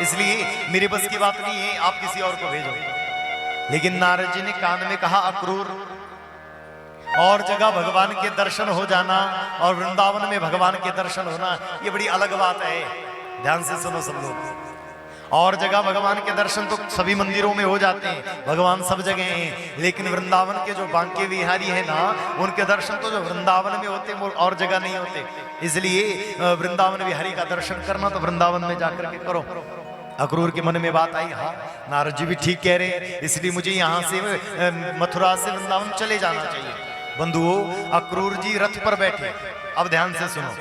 इसलिए मेरे बस की बात नहीं है, आप किसी और को भेजो। लेकिन नारद जी ने कान में कहा, अक्रूर, और जगह भगवान के दर्शन हो जाना और वृंदावन में भगवान के दर्शन होना, ये बड़ी अलग बात है। ध्यान से सुनो सब लोग। और जगह भगवान के दर्शन तो सभी मंदिरों में हो जाते हैं, भगवान सब जगह हैं, लेकिन वृंदावन के जो बांके बिहारी है ना, उनके दर्शन तो जो वृंदावन में होते हैं वो और जगह नहीं होते। इसलिए वृंदावन बिहारी का दर्शन करना तो वृंदावन में जाकर के करो। अक्रूर के मन में बात आई, हाँ नारद जी भी ठीक कह रहे हैं, इसलिए मुझे यहाँ से मथुरा से वृंदावन चले जाना चाहिए। बंधुओं, अक्रूर जी रथ पर बैठे, अब ध्यान से सुनो,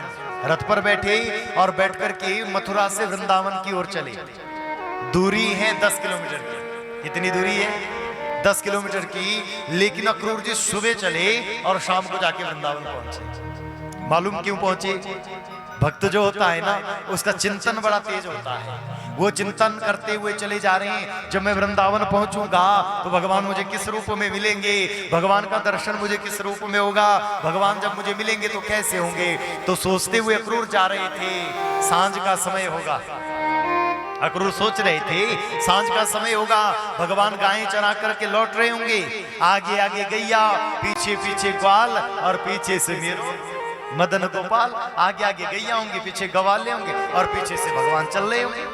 रथ पर बैठे और बैठ करके मथुरा से वृंदावन की ओर चले। दूरी है 10 किलोमीटर की। कितनी दूरी है? 10 किलोमीटर की। लेकिन अक्रूर जी सुबह चले और शाम को जाके वृंदावन पहुंचे। मालूम क्यों पहुंचे? भक्त जो होता है ना, उसका चिंतन बड़ा तेज होता है। वो चिंतन करते हुए चले जा रहे हैं, जब मैं वृंदावन पहुंचूंगा तो भगवान मुझे किस रूप में मिलेंगे, भगवान का दर्शन मुझे किस रूप में होगा, भगवान जब मुझे मिलेंगे तो कैसे होंगे। तो सोचते हुए अक्रूर जा रहे थे, सांझ का समय होगा। अक्रूर सोच रहे थे सांझ का समय होगा, भगवान गायें चरा करके लौट रहे होंगे, आगे आगे गैया, पीछे पीछे ग्वाल और पीछे से मेरू मदन गोपाल। आगे आगे गैया होंगे, पीछे गवाले होंगे और पीछे से भगवान चल रहे होंगे।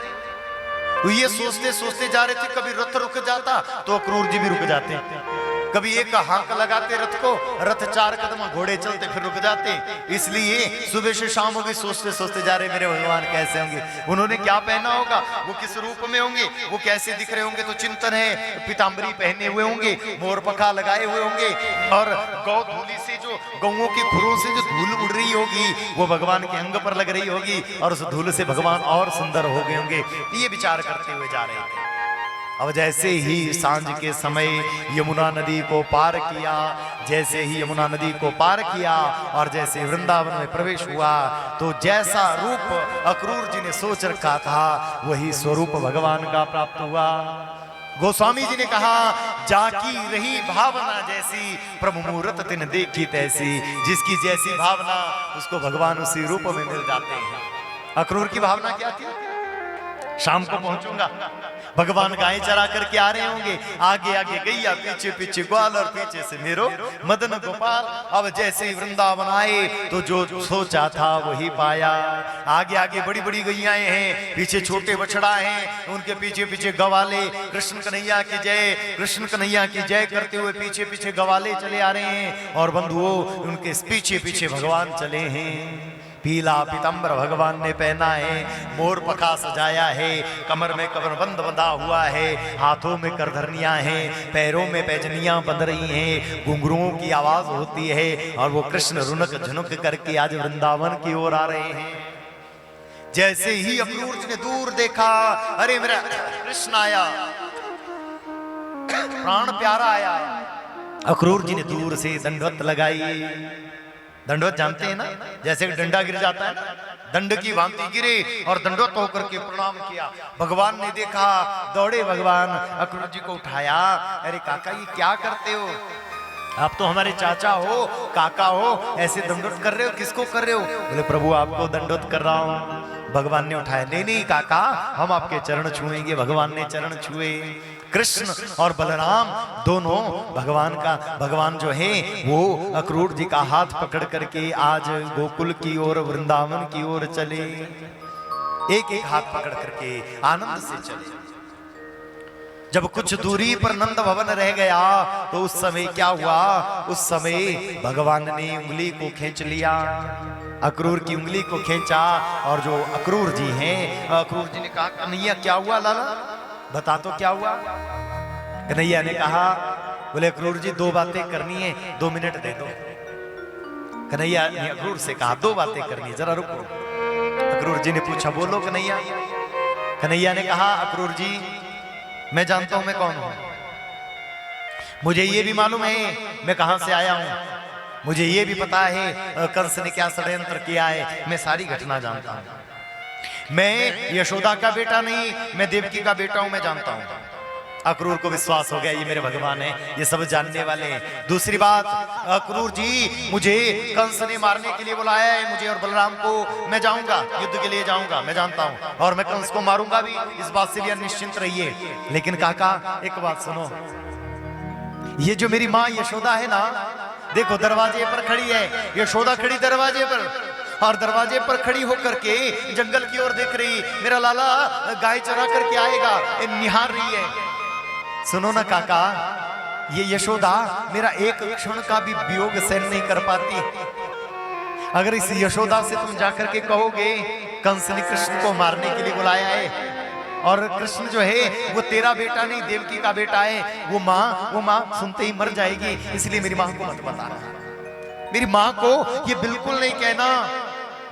तो ये सोचते सोचते जा रहे थे। कभी रथ रुक जाता तो अक्रूर जी भी रुक जाते, कभी एक हांक लगाते रथ को, रथ 4 कदम घोड़े चलते फिर रुक जाते। इसलिए सुबह से शाम भी सोचते सोचते जा रहे, मेरे भगवान कैसे होंगे, उन्होंने क्या पहना होगा, वो किस रूप में होंगे, वो कैसे दिख रहे होंगे। तो चिंतन है, पीताम्बरी पहने हुए होंगे, मोर पंखा लगाए हुए होंगे, और गौ धूली से जो गौओं के खुरों से जो धूल उड़ रही होगी वो भगवान के अंग पर लग रही होगी, और उस धूल से भगवान और सुंदर हो गए होंगे। ये विचार करते हुए जा रहे थे। अब जैसे ही सांझ के समय यमुना नदी को पार किया, जैसे ही यमुना नदी को पार किया और जैसे वृंदावन में प्रवेश हुआ, तो जैसा रूप अक्रूर जी ने सोच रखा था वही स्वरूप भगवान का प्राप्त हुआ। गोस्वामी जी ने कहा, जाकी रही भावना जैसी, प्रभु मूरत तिन देखी तैसी। जिसकी जैसी भावना उसको भगवान उसी रूप में मिल जाते हैं। अक्रूर की भावना क्या थी? शाम को पहुंचूंगा, भगवान गायें चरा करके आ रहे होंगे, आगे आगे गैया, पीछे पीछे ग्वाल और पीछे से मेरो मदन गोपाल। अब जैसे ही वृंदावन आए तो जो सोचा था वही पाया। आगे आगे बड़ी बड़ी गैयाएं हैं, पीछे छोटे बछड़ा हैं, उनके पीछे पीछे गवाले। कृष्ण कन्हैया की जय, कृष्ण कन्हैया की जय करते हुए पीछे पीछे गवाले चले आ रहे हैं। और बंधुओं, उनके पीछे पीछे भगवान चले हैं। पीला पीताम्बर भगवान ने पहना है, मोर पंखा सजाया है, कमर में कमरबंद बंधा हुआ है, हाथों में करधरनियां हैं, पैरों में पैजनियां बंध रही हैं, घुंघरुओं की आवाज होती है, और वो कृष्ण रुनक झुनक करके आज वृंदावन की ओर आ रहे हैं। जैसे ही अक्रूर जी ने दूर देखा, अरे मेरा कृष्ण आया, प्राण प्यारा आया। अक्रूर जी ने दूर से दंडवत लगाई। दंडवत जानते हैं ना, जैसे डंडा गिर जाता है, दंड की भांति गिरे और दंडवत होकर के प्रणाम किया। भगवान ने देखा, दौड़े भगवान, अक्रूर जी को उठाया। अरे काका, ये क्या करते हो? आप तो हमारे चाचा हो, काका हो, ऐसे दंडवत कर रहे हो, किसको कर रहे हो? बोले प्रभु आपको दंडवत कर रहा हूं। भगवान ने उठाया, नहीं नहीं काका, हम आपके चरण छुएंगे। भगवान ने चरण छुए। कृष्ण और बलराम दोनों भगवान जो है वो अक्रूर जी का हाथ पकड़ करके आज गोकुल की ओर, वृंदावन की ओर चले। एक एक हाथ पकड़ करके आनंद से चले। जब कुछ दूरी पर नंद भवन रह गया तो उस समय क्या हुआ? उस समय भगवान ने उंगली को खींच लिया, अक्रूर की उंगली को खींचा। और जो अक्रूर जी हैं, अक्रूर जी ने कहा, कन्हैया क्या हुआ लाला, बता तो क्या हुआ? कन्हैया ने कहा, बोले अक्रूर जी 2 बातें करनी है, 2 मिनट दे दो। कन्हैया ने अक्रूर से कहा, 2 बातें करनी है, जरा रुको। अक्रूर जी ने पूछा, बोलो कन्हैया। कन्हैया ने कहा, अक्रूर जी मैं जानता हूं मैं कौन हूं, मुझे ये भी मालूम है मैं कहां से आया हूं, मुझे ये भी पता है कंस ने क्या षड्यंत्र किया है, मैं सारी घटना जानता हूं। मैं यशोदा का बेटा नहीं, मैं देवकी का बेटा हूं, मैं जानता हूं। अक्रूर को विश्वास हो गया ये मेरे भगवान है, ये सब जानने वाले हैं। दूसरी बात, अक्रूर जी मुझे कंस ने मारने के लिए बुलाया है, मुझे और बलराम को, मैं जाऊंगा, युद्ध के लिए जाऊंगा, मैं जानता हूं, और मैं कंस को मारूंगा भी, इस बात से भी निश्चिंत रहिए। लेकिन काका एक बात सुनो, ये जो मेरी माँ यशोदा है ना, देखो दरवाजे पर खड़ी है यशोदा, खड़ी दरवाजे पर, और दरवाजे पर खड़ी होकर के जंगल की ओर देख रही, मेरा लाला गाय चरा करके आएगा, निहार रही है। सुनो ना काका, ये यशोदा मेरा एक क्षण का भी वियोग सहन नहीं कर पाती। अगर इस यशोदा से तुम जाकर के कहोगे कंस ने कृष्ण को मारने के लिए बुलाया है, और कृष्ण जो है वो तेरा बेटा नहीं देवकी का बेटा है, वो माँ सुनते ही मर जाएगी, इसलिए मेरी माँ को मत बताना, मेरी माँ को ये बिल्कुल नहीं कहना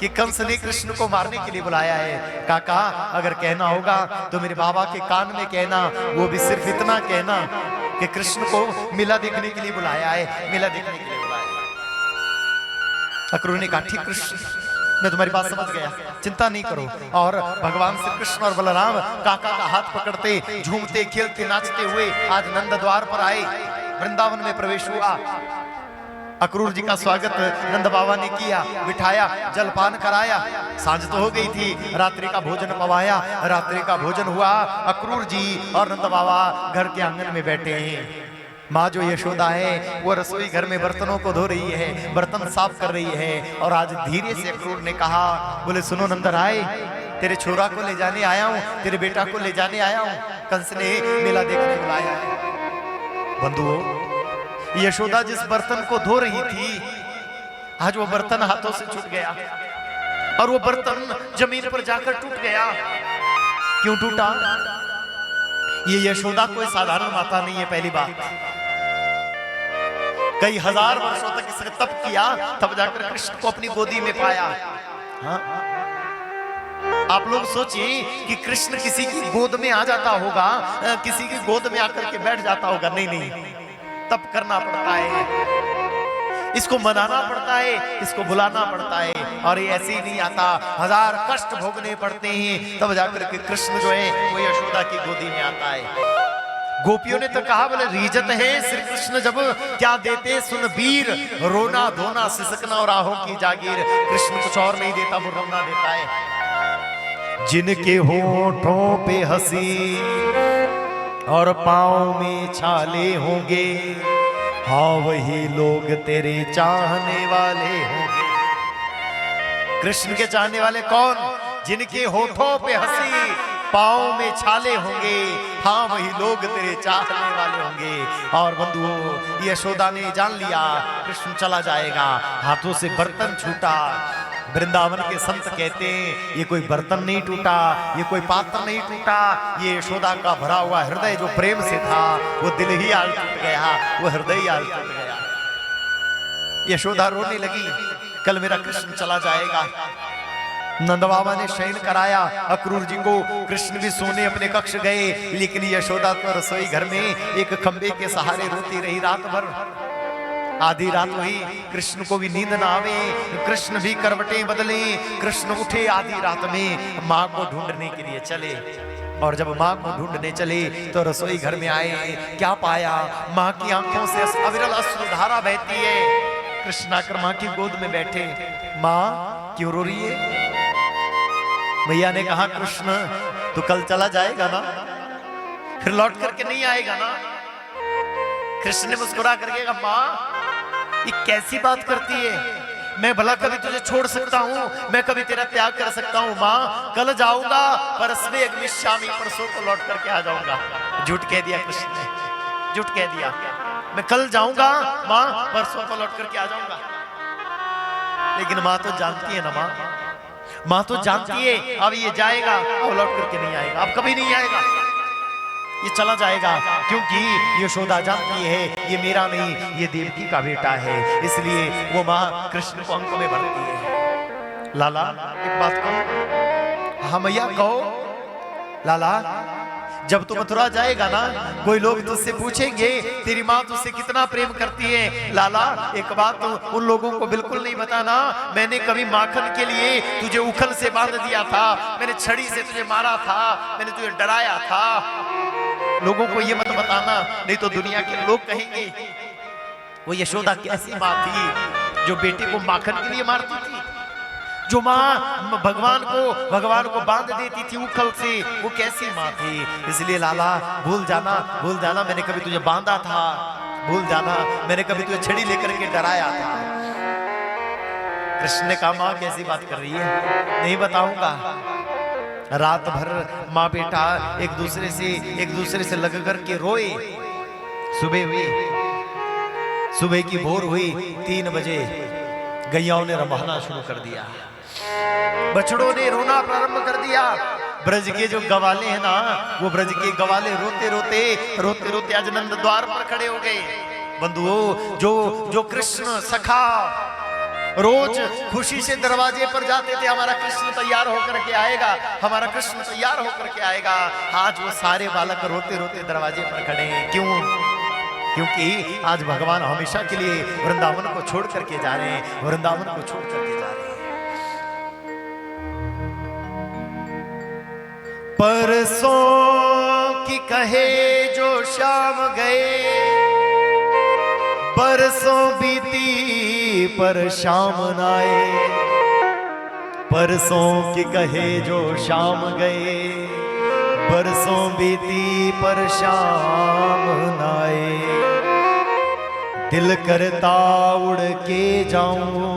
कि कंस ने कृष्ण को मारने के लिए बुलाया है। काका अगर कहना होगा तो मेरे बाबा के कान में कहना, वो भी सिर्फ इतना कहना कि कृष्ण को मेला देखने के लिए बुलाया है, मेला देखने के लिए बुलाया है। अक्रूर ने कहा ठीक कृष्ण, मैं तुम्हारी बात समझ गया, चिंता नहीं करो। और भगवान श्री कृष्ण और बलराम काका का हाथ पकड़ते, झूमते खेलते नाचते हुए आज नंद द्वार पर आए, वृंदावन में प्रवेश हुआ। अक्रूर जी का स्वागत नंद बाबा ने किया, बिठाया, जलपान कराया, सांझ तो हो गई थी, रात्रि का भोजन पवाया, रात्रि का भोजन हुआ। अक्रूर जी और नंद बाबा घर के आंगन में बैठे हैं। माँ जो यशोदा है वो रसोई घर में बर्तनों को धो रही है, बर्तन साफ कर रही है। और आज धीरे से अक्रूर ने कहा, बोले सुनो नंदराय, तेरे छोरा को ले जाने आया हूँ, तेरे बेटा को ले जाने आया हूँ, कंस ने मेला देखने बुलाया है। बंधुओं, यशोदा जिस बर्तन को धो रही थी, आज वो बर्तन हाथों से छूट गया, और वो बर्तन जमीन पर जाकर टूट गया। क्यों टूटा? ये यशोदा कोई साधारण माता नहीं है, पहली बात। कई हजार वर्षों तक इसने तप किया, तब जाकर कृष्ण को अपनी गोदी में पाया। हाँ? आप लोग सोचिए कि कृष्ण किसी की गोद में आ जाता होगा, किसी की गोद में आकर के बैठ जाता होगा, नहीं नहीं, तप करना पड़ता है, इसको मनाना पड़ता है, इसको बुलाना पड़ता है, और ये ऐसे ही नहीं आता, हजार कष्ट भोगने पड़ते हैं, तब जाकर के कृष्ण जो है वो यशोदा की गोदी में आता है। गोपियों ने तो कहा, बोले रीजत है श्री कृष्ण जब क्या देते सुन वीर, रोना धोना सिसकना और आहों की जागीर। कृष्ण कुछ और नहीं देता, वो रोना देता है। जिनके होठों पे हंसी और पाँव में छाले होंगे, हाँ वही लोग तेरे चाहने वाले होंगे। कृष्ण के चाहने वाले कौन? जिनके होठों पे हंसी, पाँव में छाले होंगे, हाँ वही लोग तेरे चाहने वाले होंगे। और बंधुओं, यशोदा ने जान लिया कृष्ण चला जाएगा, हाथों से बर्तन छूटा। वृंदावन के संत कहते हैं ये कोई बर्तन नहीं टूटा, ये कोई पात्र नहीं टूटा, ये यशोदा का भरा हुआ हृदय जो प्रेम से था, वो दिल ही आज टूट गया, वो हृदय ही आज टूट गया। यशोदा रोने लगी, कल मेरा कृष्ण चला जाएगा। नंद बाबा ने शयन कराया अक्रूर जी को, कृष्ण भी सोने अपने कक्ष गए, लेकिन यशोदा तो रसोई घर में एक खंबे के सहारे रोती रही रात भर। आधी रात हुई, कृष्ण को भी नींद ना आवे, कृष्ण भी करवटें बदले, कृष्ण उठे आधी रात में, माँ को ढूंढने के लिए चले। और जब माँ को ढूंढने चले तो रसोई घर में आए, क्या पाया? माँ की आंखों से अविरल अश्रुधारा बहती है। कृष्ण आकर माँ की गोद में बैठे, माँ क्यों रो रही है? मैया ने कहा, कृष्ण तू कल चला जाएगा ना, फिर लौट करके नहीं आएगा ना? कृष्ण ने मुस्कुरा करके कहा, माँ ये कैसी बात करती है? मैं भला कभी तुझे छोड़ सकता हूँ, मैं कभी तेरा त्याग कर सकता हूँ? माँ कल जाऊंगा, परस्मे अग्निश्यामी, परसों को लौट करके आ जाऊंगा। झूठ कह दिया कृष्ण ने, झूठ कह दिया, मैं कल जाऊंगा माँ, परसों को लौट करके आ जाऊंगा। लेकिन माँ तो जानती है ना, माँ तो जानती है अब ये जाएगा, अब लौट करके नहीं आएगा, अब कभी नहीं आएगा, ये चला जाएगा। क्योंकि यशोदा जानती है ये मेरा नहीं, ये देवकी का बेटा है, इसलिए वो माँ कृष्ण को अंक में भरती है। लाला एक बात कहो। हाँ मैया कहो। लाला जब तू मथुरा जाएगा ना, कोई लोग तुझसे पूछेंगे तेरी माँ तुझसे कितना प्रेम करती है। लाला एक बात तो उन लोगों को बिल्कुल नहीं बताना, मैंने कभी माखन के लिए तुझे उखल से बांध दिया था, मैंने छड़ी से तुझे मारा था, मैंने तुझे डराया था। लोगों को ये मत बताना, नहीं तो दुनिया के लोग कहेंगे वो यशोदा कैसी माँ थी जो बेटे को माखन के लिए मारती थी, जो माँ भगवान को बांध देती थी उखल से, वो कैसी माँ थी। इसलिए लाला भूल जाना मैंने कभी तुझे बांधा था, भूल जाना मैंने कभी तुझे छड़ी लेकर के डराया था। कृष्ण ने कहा माँ कैसी बात कर रही है, नहीं बताऊंगा। रात भर माँ बेटा एक दूसरे से लग कर के रोए। सुबह की भोर हुई, 3 बजे गैयाओं ने रंभाना शुरू कर दिया, बछड़ों ने रोना प्रारंभ कर दिया। ब्रज के जो गवाले हैं ना, वो ब्रज के गवाले रोते रोते आज नंद द्वार पर खड़े हो गए। बंधुओं, जो कृष्ण सखा रोज खुशी से दरवाजे पर जाते थे, हमारा कृष्ण तैयार होकर के आएगा, हमारा कृष्ण तैयार होकर के आएगा, आज वो सारे बालक रोते रोते दरवाजे पर खड़े हैं। क्यों? क्योंकि आज भगवान हमेशा के लिए वृंदावन को छोड़ करके जा रहे हैं, वृंदावन को छोड़ करके जा रहे हैं। परसों की कहे जो शाम गए, बरसों बीती पर शाम न आए। परसों की कहे जो शाम गए, बरसों बीती पर शाम न आए। दिल करता उड़ के जाऊं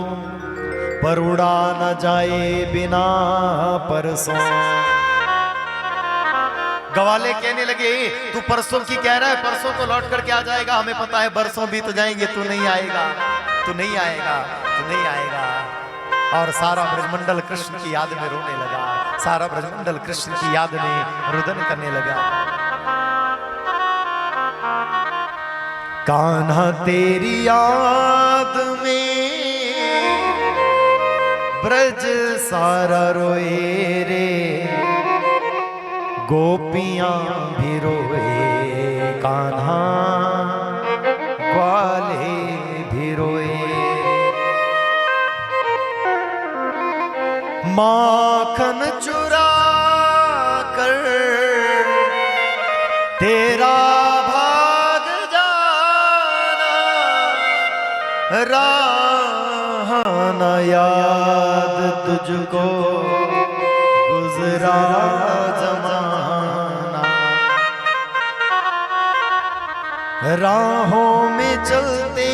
पर उड़ा न जाए बिना परसों। गवाले कहने लगे तू परसों की कह रहा है, परसों तो लौट करके आ जाएगा, हमें पता है बरसों बीत जाएंगे, तू नहीं आएगा, तू नहीं आएगा, तू नहीं आएगा। और सारा ब्रजमंडल कृष्ण की याद में रोने लगा, सारा ब्रजमंडल कृष्ण की याद में रुदन करने लगा। कान्हा तेरी याद में ब्रज सारा रोए रे, गोपियां भी रोए, कान्हा ग्वाले भी रोए। माखन चुरा कर तेरा भाग जाना, राह न याद तुझको गुजरा जमाना। राहों में चलते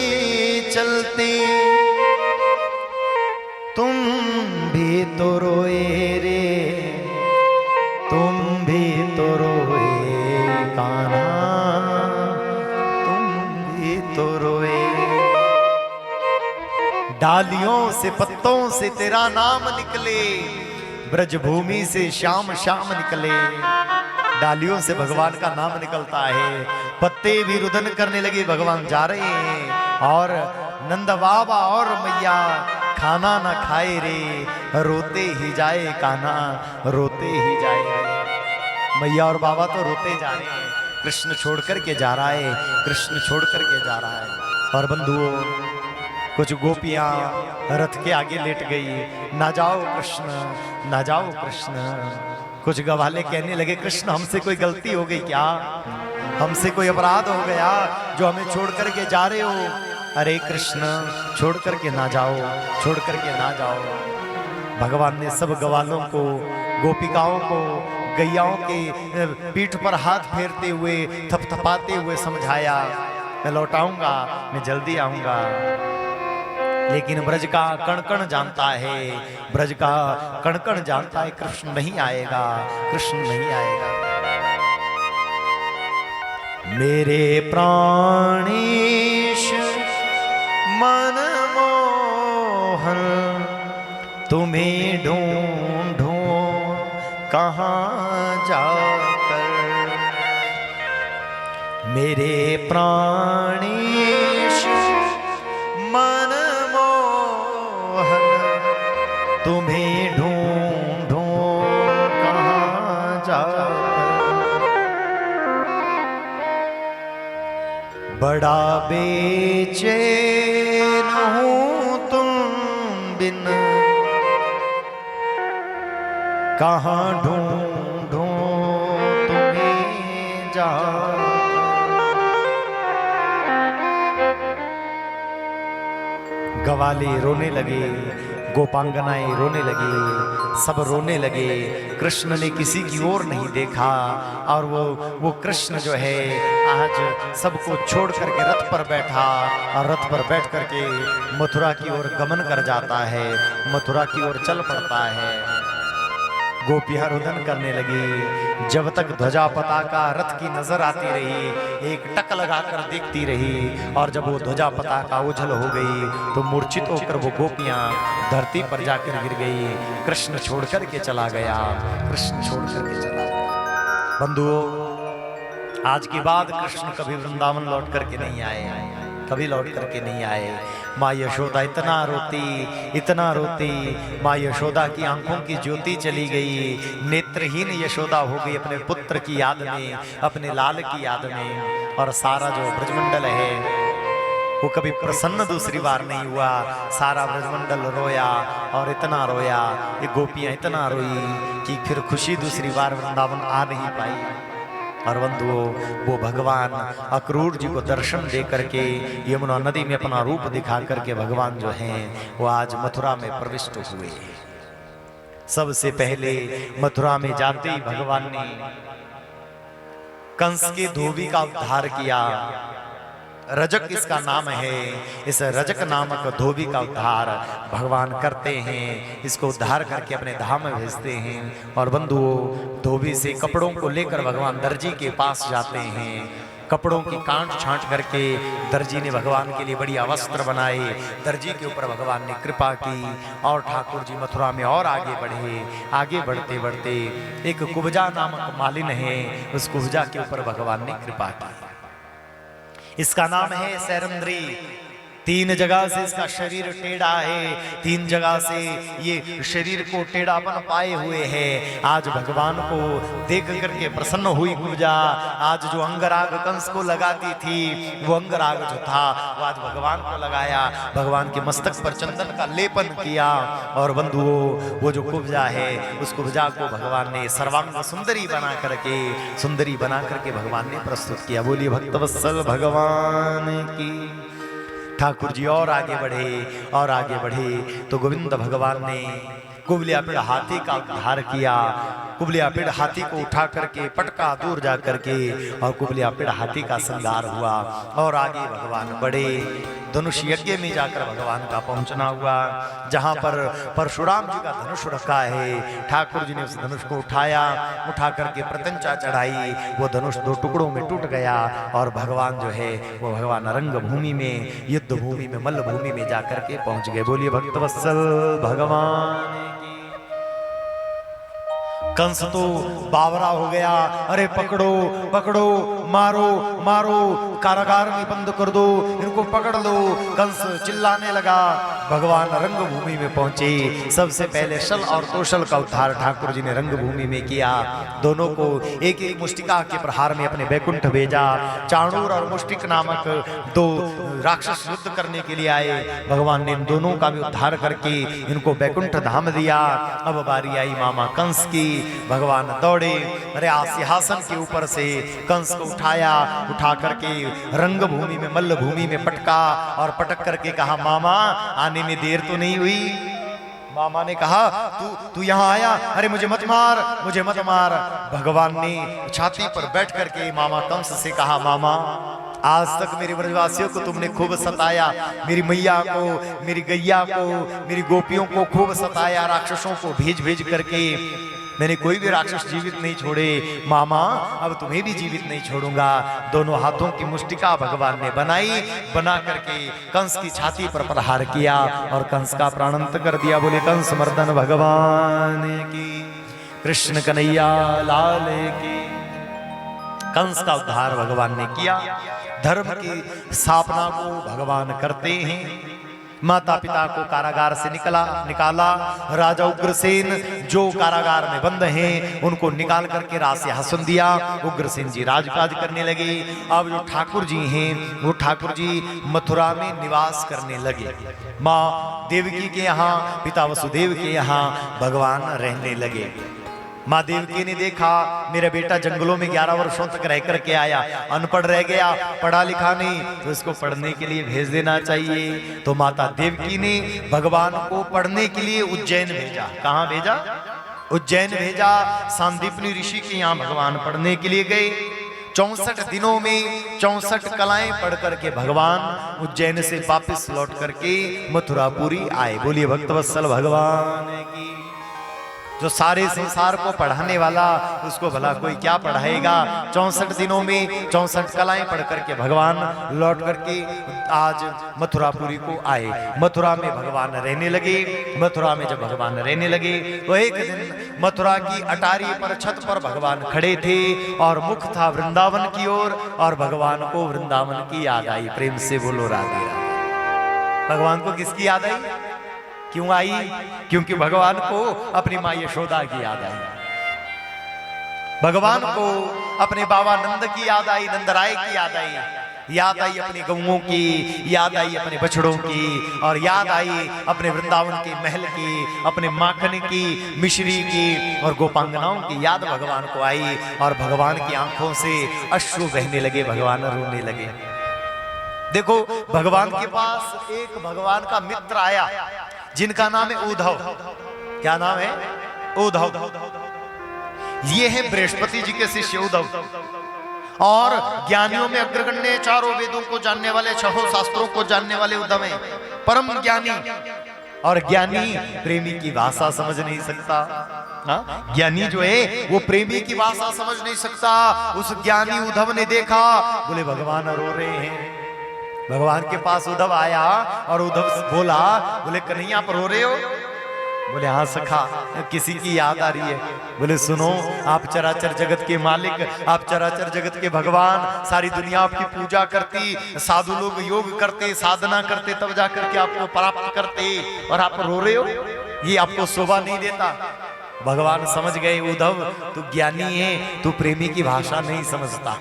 चलते तुम भी तो रोए रे, तुम भी तो रोए कान्हा, तुम भी तो रोए। डालियों से पत्तों से तेरा नाम निकले, ब्रजभूमि से श्याम श्याम निकले। डालियों से भगवान का नाम निकलता है, पत्ते भी रुदन करने लगे, भगवान जा रहे हैं। और नंद बाबा और मैया खाना न खाए रे, रोते ही जाए कान्हा, रोते ही जाए रे। मैया और बाबा तो रोते जा रहे हैं, कृष्ण छोड़ करके जा रहा है, कृष्ण छोड़ करके जा रहा है। और बंधुओं, कुछ गोपियां रथ के आगे लेट गई, ना जाओ कृष्ण, ना जाओ कृष्ण। कुछ गवाले कहने लगे कृष्ण हमसे कोई गलती हो गई क्या, हमसे कोई अपराध हो गया जो हमें छोड़ करके जा रहे हो। अरे कृष्ण छोड़ करके ना जाओ, छोड़ करके ना जाओ। भगवान ने सब गवालों को, गोपिकाओं को, गैयाओं के पीठ पर हाथ फेरते हुए, थपथपाते हुए समझाया, मैं लौट आऊंगा, मैं जल्दी आऊंगा। लेकिन ब्रज का कण-कण जानता है, ब्रज का कण-कण जानता है कृष्ण नहीं आएगा, कृष्ण नहीं आएगा। मेरे प्राणेश मनमोहन, तुम्हें ढूंढूं कहाँ जाकर। मेरे प्राणेश मनमोहन, तुम्हें ढूंढूं कहाँ जाकर। बड़ा बेचैन हूं तुम बिन, कहाँ ढूंढूं तुम्हें जा। गवाले रोने लगे, गोपांगनाएं रोने लगी, सब रोने लगे। कृष्ण ने किसी की ओर नहीं देखा और वो कृष्ण जो है आज सबको छोड़ करके रथ पर बैठा और रथ पर बैठ करके मथुरा की ओर गमन कर जाता है, मथुरा की ओर चल पड़ता है। गोपियां रुदन करने लगी। जब तक ध्वजा पताका रथ की नजर आती रही, एक टक लगाकर देखती रही, और जब वो ध्वजा पताका उछल हो गई तो मूर्छित होकर वो गोपियां धरती पर जाकर गिर गई। कृष्ण छोड़ करके चला गया, कृष्ण छोड़ करके चला गया। बंधुओं, आज के बाद कृष्ण कभी वृंदावन लौट करके नहीं आए, कभी लौट करके नहीं आए। माँ यशोदा इतना रोती, इतना रोती। माँ यशोदा की आंखों की ज्योति चली गई, नेत्रहीन यशोदा हो गई अपने पुत्र की याद में, अपने लाल की याद में। और सारा जो ब्रजमंडल है वो कभी प्रसन्न दूसरी बार नहीं हुआ। सारा ब्रजमंडल रोया और इतना रोया, ये गोपियां इतना रोई कि फिर खुशी दूसरी बार वृंदावन आ नहीं पाई। और बंधुओं, वो भगवान अक्रूर जी को दर्शन दे करके यमुना नदी में अपना रूप दिखा करके भगवान जो हैं वो आज मथुरा में प्रविष्ट हुए। सबसे पहले मथुरा में जाते ही भगवान ने कंस के धोबी का उद्धार किया। रजक इसका नाम है। इस रजक नामक धोबी का उद्धार भगवान करते हैं, इसको उद्धार करके अपने धाम में भेजते हैं। और बंधुओं, धोबी से कपड़ों को लेकर भगवान दर्जी के पास जाते हैं। कपड़ों की कांट छांट करके दर्जी ने भगवान के लिए बढ़िया वस्त्र बनाए। दर्जी के ऊपर भगवान ने कृपा की और ठाकुर जी मथुरा में और आगे बढ़े। आगे बढ़ते बढ़ते एक कुब्जा नामक मालिन है, उस कुब्जा के ऊपर भगवान ने कृपा की। इसका नाम है सैरंद्री। 3 जगह से इसका शरीर टेढ़ा है, 3 जगह से ये शरीर को टेढ़ापन पाए हुए है। आज भगवान को देख करके प्रसन्न हुई कुब्जा। आज जो अंगराग कंस को लगाती थी, वो अंगराग जो था वो आज भगवान को लगाया, भगवान के मस्तक पर चंदन का लेपन किया। और बंधुओं, वो जो कुब्जा है उस कुब्जा को भगवान ने सर्वांग सुंदरी बना करके भगवान ने प्रस्तुत किया। बोलिए भक्तवत्सल भगवान की। ठाकुर जी और आगे बढ़े तो गोविंद भगवान ने कुबलियापेड़ हाथी का उद्धार किया। कुबलियापेड़ हाथी को उठा करके पटका दूर जा करके और कुबलियापेड़ हाथी का संहार हुआ। और आगे भगवान बढ़े, धनुष यज्ञ में जाकर भगवान का पहुंचना हुआ, जहां पर परशुराम जी का धनुष रखा है। ठाकुर जी ने उस धनुष को उठा करके प्रत्यंचा चढ़ाई। वो धनुष 2 टुकड़ों में टूट गया और भगवान जो है वो भगवान रंग भूमि में, युद्ध भूमि में, मल्ल भूमि में जाकर के पहुंच गए। बोलिए भक्तवत्सल भगवान। कंस तो बावरा हो गया, अरे पकड़ो पकड़ो, मारो मारो, कारागार में बंद कर दो, इनको पकड़ लो। कंस चिल्लाने लगा। भगवान रंगभूमि में पहुंचे। सबसे पहले शल और तोशल का उद्धार ठाकुर जी ने रंगभूमि में किया। दोनों को एक एक मुष्टिका के प्रहार में अपने बैकुंठ भेजा। चाणूर और मुष्टिक नामक 2 राक्षस युद्ध करने के लिए आए। भगवान ने इन दोनों का भी उद्धार करके इनको बैकुंठ धाम दिया। अब बारी आई मामा कंस की। भगवान दौड़े, अरे सिंहासन के ऊपर से कंस को उठा करके रंगभूमि में, मल्ल भूमि में पटका और पटक करके कहा, मामा आने में देर तो नहीं हुई? मामा ने कहा, तू यहाँ आया, अरे मुझे मत मार। भगवान ने छाती पर बैठ करके मामा कंस से कहा, मामा आज तक मेरे ब्रजवासियों को तुमने खूब सताया, मेरी मैया को, मेरी गैया को, मेरी गोपियों को खूब सताया। राक्षसों को भेज करके मैंने कोई भी राक्षस जीवित नहीं छोड़े। मामा अब तुम्हें भी जीवित नहीं छोड़ूंगा। दोनों हाथों की मुष्टिका भगवान ने बना करके कंस की छाती पर प्रहार किया और कंस का प्राणांत कर दिया। बोले कंस मर्दन भगवान की, कृष्ण कन्हैया लाल की। कंस का उद्धार भगवान ने किया। धर्म की स्थापना को भगवान करते हैं। माता पिता को कारागार से निकाला। राजा उग्रसेन जो कारागार में बंद हैं उनको निकाल करके राज से हसन दिया। उग्रसेन जी राजकाज करने लगे। अब जो ठाकुर जी हैं वो ठाकुर जी मथुरा में निवास करने लगे। माँ देवकी के यहाँ, पिता वसुदेव के यहाँ भगवान रहने लगे। माँ देवकी ने देखा मेरा बेटा जंगलों में 11 वर्षों तक रह करके आया, अनपढ़ रह गया, पढ़ा लिखा नहीं, तो इसको पढ़ने के लिए भेज देना चाहिए। तो माता देवकी ने भगवान को पढ़ने के लिए उज्जैन भेजा। कहाँ भेजा? उज्जैन भेजा। सांदीपनी ऋषि के यहाँ भगवान पढ़ने के लिए गए। 64 दिनों में 64 कलाएं पढ़ करके भगवान उज्जैन से वापस लौट करके मथुरापुरी आए। बोलिए भक्तवत्सल भगवान की। जो सारे संसार को पढ़ाने वाला, उसको भला कोई क्या पढ़ाएगा। 64 दिनों में 64 कलाएं पढ़ करके भगवान लौट करके आज मथुरापुरी को आए। मथुरा में भगवान रहने लगे। मथुरा में जब भगवान रहने लगे तो एक दिन मथुरा की अटारी पर, छत पर भगवान खड़े थे और मुख था वृंदावन की ओर, और भगवान को वृंदावन की याद आई। प्रेम से बोलो राधे राधे। भगवान को किसकी याद आई? क्यों आई? क्योंकि भगवान को अपनी माँ यशोदा की याद आई, भगवान को अपने बाबा नंद की याद आई, नंदराय की याद आई, याद आई अपनी गऊओं की, याद आई अपने बछड़ों की, और याद आई अपने वृंदावन के महल की, अपने माखन की, मिश्री की और गोपांगनाओं की याद भगवान को आई। और भगवान की आंखों से अश्रु बहने लगे, भगवान रोने लगे। देखो भगवान के पास एक भगवान का मित्र आया जिनका नाम है उद्धव। क्या नाम है? उद्धव। ये है बृहस्पति जी के शिष्य उद्धव। और ज्ञानियों में अग्रगण्य, चारों वेदों को जानने वाले, 6 शास्त्रों को जानने वाले उद्धव हैं, परम ज्ञानी। और ज्ञानी प्रेमी की भाषा समझ नहीं सकता। हाँ? ज्ञानी जो है वो प्रेमी की भाषा समझ नहीं सकता। उस ज्ञानी उद्धव ने देखा, बोले भगवान रो रहे हैं। भगवान के पास उद्धव आया और उद्धव बोला, बोले कन्हैया आप रो रहे हो? बोले हाँ सखा, किसी की याद आ रही है। बोले सुनो, आप चराचर जगत के मालिक, आप चराचर जगत के भगवान, सारी दुनिया आपकी पूजा करती, साधु लोग योग करते, साधना करते, तब जाकर के आपको प्राप्त करते, और आप रो रहे हो? ये आपको शोभा नहीं देता। भगवान समझ गए, उद्धव तू ज्ञानी है, तू प्रेमी की भाषा नहीं समझता।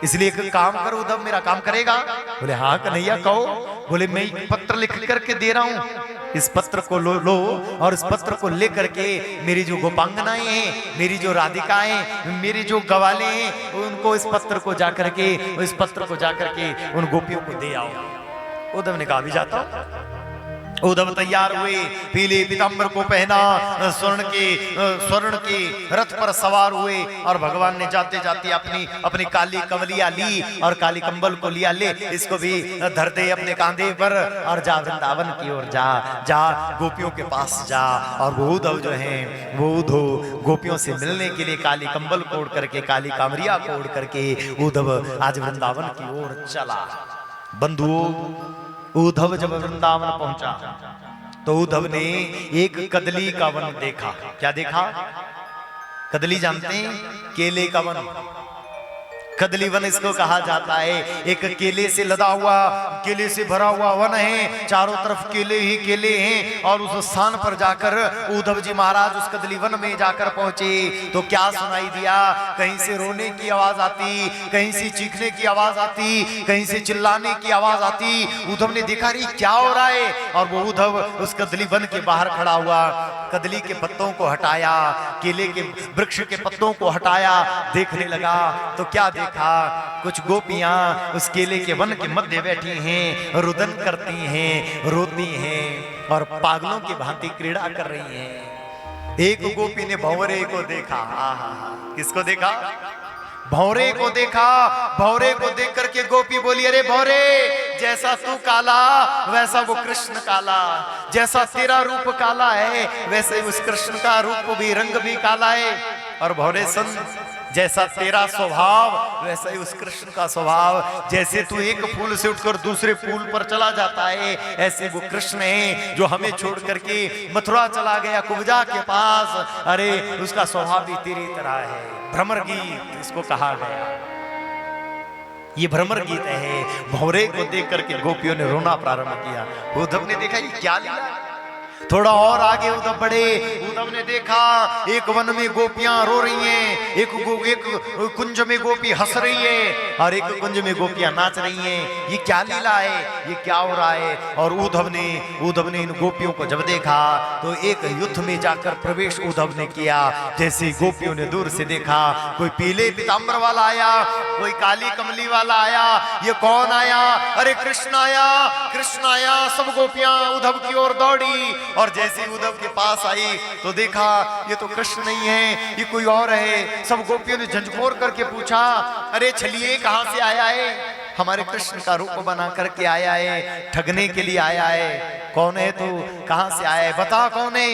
इसलिए एक काम करो उद्धव, मेरा काम करेगा? बोले हाँ कन्हैया कहो। बोले मैं एक पत्र लिख करके दे रहा हूँ, इस पत्र को लो और इस पत्र को लेकर के मेरी जो गोपांगनाएं हैं, मेरी जो राधिकाएं, मेरी जो गवाले हैं, उनको इस पत्र को जाकर के उन गोपियों को दे आओ। उद्धव ने कहा भी जाता हूं। उद्धव तैयार हुए, पीले पीतांबर को पहना, स्वर्ण के रथ पर सवार हुए, और भगवान ने जाते जाते अपनी काली कवलिया ली और काली कंबल को लिया, ले इसको भी धर दे अपने कांधे पर, और जा वृंदावन की ओर जा गोपियों के पास जा। और वो उद्धव जो है वो उद्धव गोपियों से मिलने के लिए काली कंबल को ओढ़ करके, काली कामरिया को ओढ़ करके उद्धव आज वृंदावन की ओर चला। बंधुओं, उद्धव जब वृंदावन पहुंचा तो उद्धव ने एक कदली का वन देखा। क्या देखा? कदली जानते हैं? केले का वन। कदली वन इसको कहा जाता है। एक केले से लदा हुआ, केले से भरा हुआ वन है, चारों तरफ केले ही केले हैं। और उस स्थान पर जाकर उद्धव जी महाराज उस कदली वन में जाकर पहुंचे तो क्या सुनाई दिया? कहीं से रोने की आवाज आती, कहीं से चीखने की आवाज आती, कहीं से चिल्लाने की आवाज आती। उद्धव ने देखा रे क्या हो रहा है, और वो उद्धव उस कदली वन के बाहर खड़ा हुआ, कदली के पत्तों को हटाया, केले के वृक्ष के पत्तों को हटाया, देखने लगा तो क्या देखा? कुछ गोपियां उस केले के वन के मध्य बैठी हैं, रुदन करती हैं, रोती हैं और पागलों की भांति क्रीड़ा कर रही हैं। एक गोपी ने भंवरे को देखा। किसको देखा? भंवरे को देखा। भंवरे को देख करके गोपी बोली, अरे भंवरे, जैसा तू काला वैसा वो कृष्ण काला, जैसा तेरा रूप काला है वैसे उस कृष्ण का रूप भी, रंग भी काला है। और भंवरे सुन, जैसा तेरा स्वभाव वैसा ही उस कृष्ण का स्वभाव। जैसे तू एक फूल से उठकर दूसरे फूल पर चला जाता है, ऐसे वो कृष्ण है जो हमें छोड़ करके मथुरा चला गया, कुब्जा के पास। अरे उसका स्वभाव भी तेरी तरह है। भ्रमर गीत इसको कहा गया। ये भ्रमर गीत है। भौरे को देख करके गोपियों ने रोना प्रारंभ किया। उद्धव ने देखा ये क्या लीला। थोड़ा और आगे उद्धव बढ़े। उद्धव ने देखा एक वन में गोपियां रो रही हैं, एक कुंज में गोपी हंस रही है और एक कुंज में गोपियां नाच रही हैं। ये क्या लीला है, ये क्या हो रहा है। और उद्धव ने इन गोपियों को जब देखा तो एक युद्ध में जाकर प्रवेश उद्धव ने किया। जैसे गोपियों ने दूर से देखा, कोई पीले पीताम्बर वाला आया, कोई काली कमली वाला आया। ये कौन आया? अरे कृष्ण आया, कृष्ण आया। सब गोपियां उद्धव की ओर दौड़ी और जैसे उद्धव के पास आई तो देखा ये तो कृष्ण नहीं है, ये कोई और है। सब गोपियों ने झंझोर करके पूछा, अरे चलिए कहां से आया है? हमारे कृष्ण का रूप बना करके आया है, ठगने के लिए आया है। कौन है तू, कहां से आया है, बता कौन है?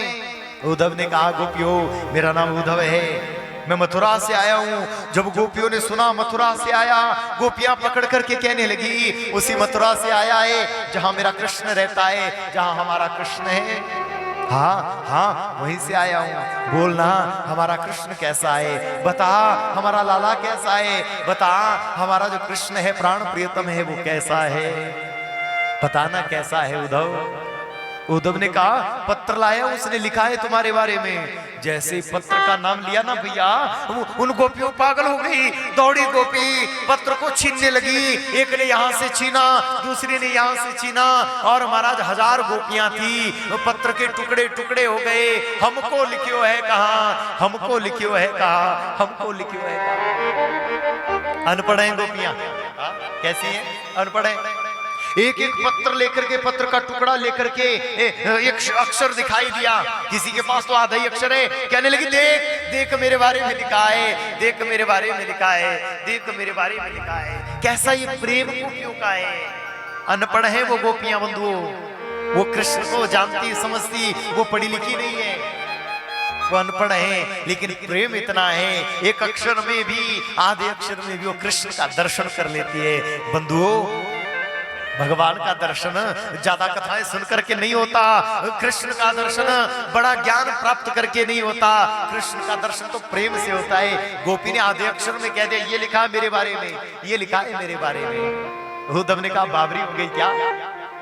उद्धव ने कहा, गोपियों मेरा नाम उद्धव है, मैं मथुरा से आया हूं। जब गोपियों ने सुना मथुरा से आया, गोपियां पकड़ करके कहने लगी, उसी मथुरा से आया है जहां मेरा कृष्ण रहता है, जहां हमारा कृष्ण है। हाँ हाँ वहीं से आया हूं। बोलना हमारा कृष्ण कैसा है, बता हमारा लाला कैसा है, बता हमारा जो कृष्ण है प्राण प्रियतम है वो कैसा है, बताना कैसा है उद्धव। उद्धव ने कहा, पत्र लाया, उसने लिखा है तुम्हारे बारे में। जैसे पत्र का नाम लिया ना भैया, उन गोपियों पागल हो गई। दौड़ी गोपी पत्र को छीनने लगी। एक ने यहां से छीना, दूसरी ने यहां से छीना और महाराज 1000 गोपियां थी। पत्र के टुकड़े टुकड़े हो गए। हमको लिखियो है कहा, हमको लिखियो है कहा, हमको लिखियो है कहा। अनपढ़ है गोपियां, कैसी है? अनपढ़ है। एक एक पत्र लेकर के, पत्र का टुकड़ा लेकर के एक अक्षर दिखाई दिया। किसी के पास तो आधा ही अक्षर है। कहने लगी, देख देख मेरे बारे में लिखा है, देख मेरे बारे में लिखा है, देख मेरे बारे में लिखा है। कैसा ये प्रेम गोपियों का है। अनपढ़ है वो गोपियां बंधुओं, वो कृष्ण को जानती समझती, वो पढ़ी लिखी नहीं है, वो अनपढ़ है, लेकिन प्रेम इतना है, एक अक्षर में भी, आधे अक्षर में भी वो कृष्ण का दर्शन कर लेती है। बंधुओं भगवान का दर्शन ज्यादा कथाएं सुन करके नहीं होता, कृष्ण का दर्शन बड़ा ज्ञान प्राप्त करके नहीं होता, कृष्ण का दर्शन तो प्रेम से होता है। गोपी ने आधे अक्षर में कह दिया, ये लिखा है मेरे बारे में, ये लिखा है मेरे बारे में। उद्धव ने कहा, बाबरी हो गई क्या?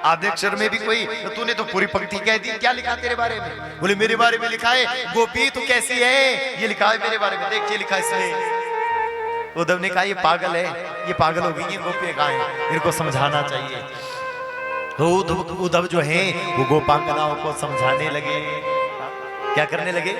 आधे अक्षर में भी कोई, तूने तो पूरी पंक्ति कह दी, क्या लिखा तेरे बारे में? बोले मेरे बारे में लिखा है। गोपी तू कैसी है? ये लिखा है मेरे बारे में, देख ये लिखा है इसमें। उद्धव ने कहा, ये पागल है, ये पागल हो गई, ये गोपियां कहां हैं, इनको समझाना चाहिए। उद्धव जो हैं वो गोपांगनाओं को समझाने लगे। क्या करने लगे?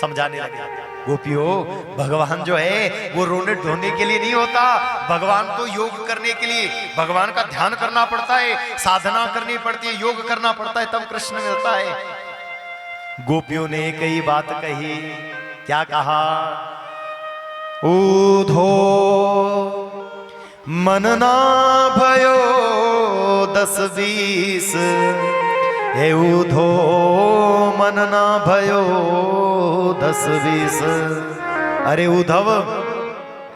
समझाने लगे। गोपियों भगवान जो है वो रोने ढोने के लिए नहीं होता, भगवान तो योग करने के लिए, भगवान का ध्यान करना पड़ता है, साधना करनी पड़ती है, योग करना पड़ता है, तब कृष्ण मिलता है। गोपियों ने कई बात कही। क्या कहा? ऊधो मन ना भयो 10-20, हे ऊधो मन ना भयो 10-20। अरे उद्धव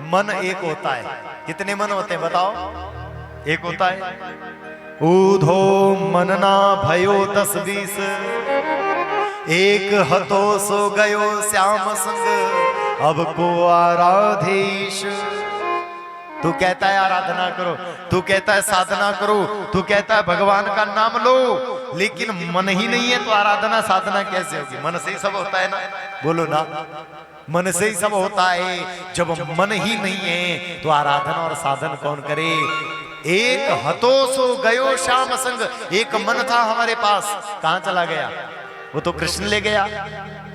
मन एक होता है, कितने मन होते हैं बताओ? एक होता है। ऊधो मन ना भयो 10-20, एक हतो सो गयो श्याम संग, अब को आराधीश। तू कहता है आराधना करो, तू कहता है साधना करो, तू कहता है भगवान का नाम लो, लेकिन मन ही नहीं है तो आराधना साधना कैसे होगी? मन से ही सब होता है ना, बोलो ना, मन से ही सब होता है। जब मन ही नहीं है तो आराधना और साधन कौन करे? एक हतो सो गयो श्याम संग, एक मन था हमारे पास, कहां चला गया? वो तो कृष्ण ले गया।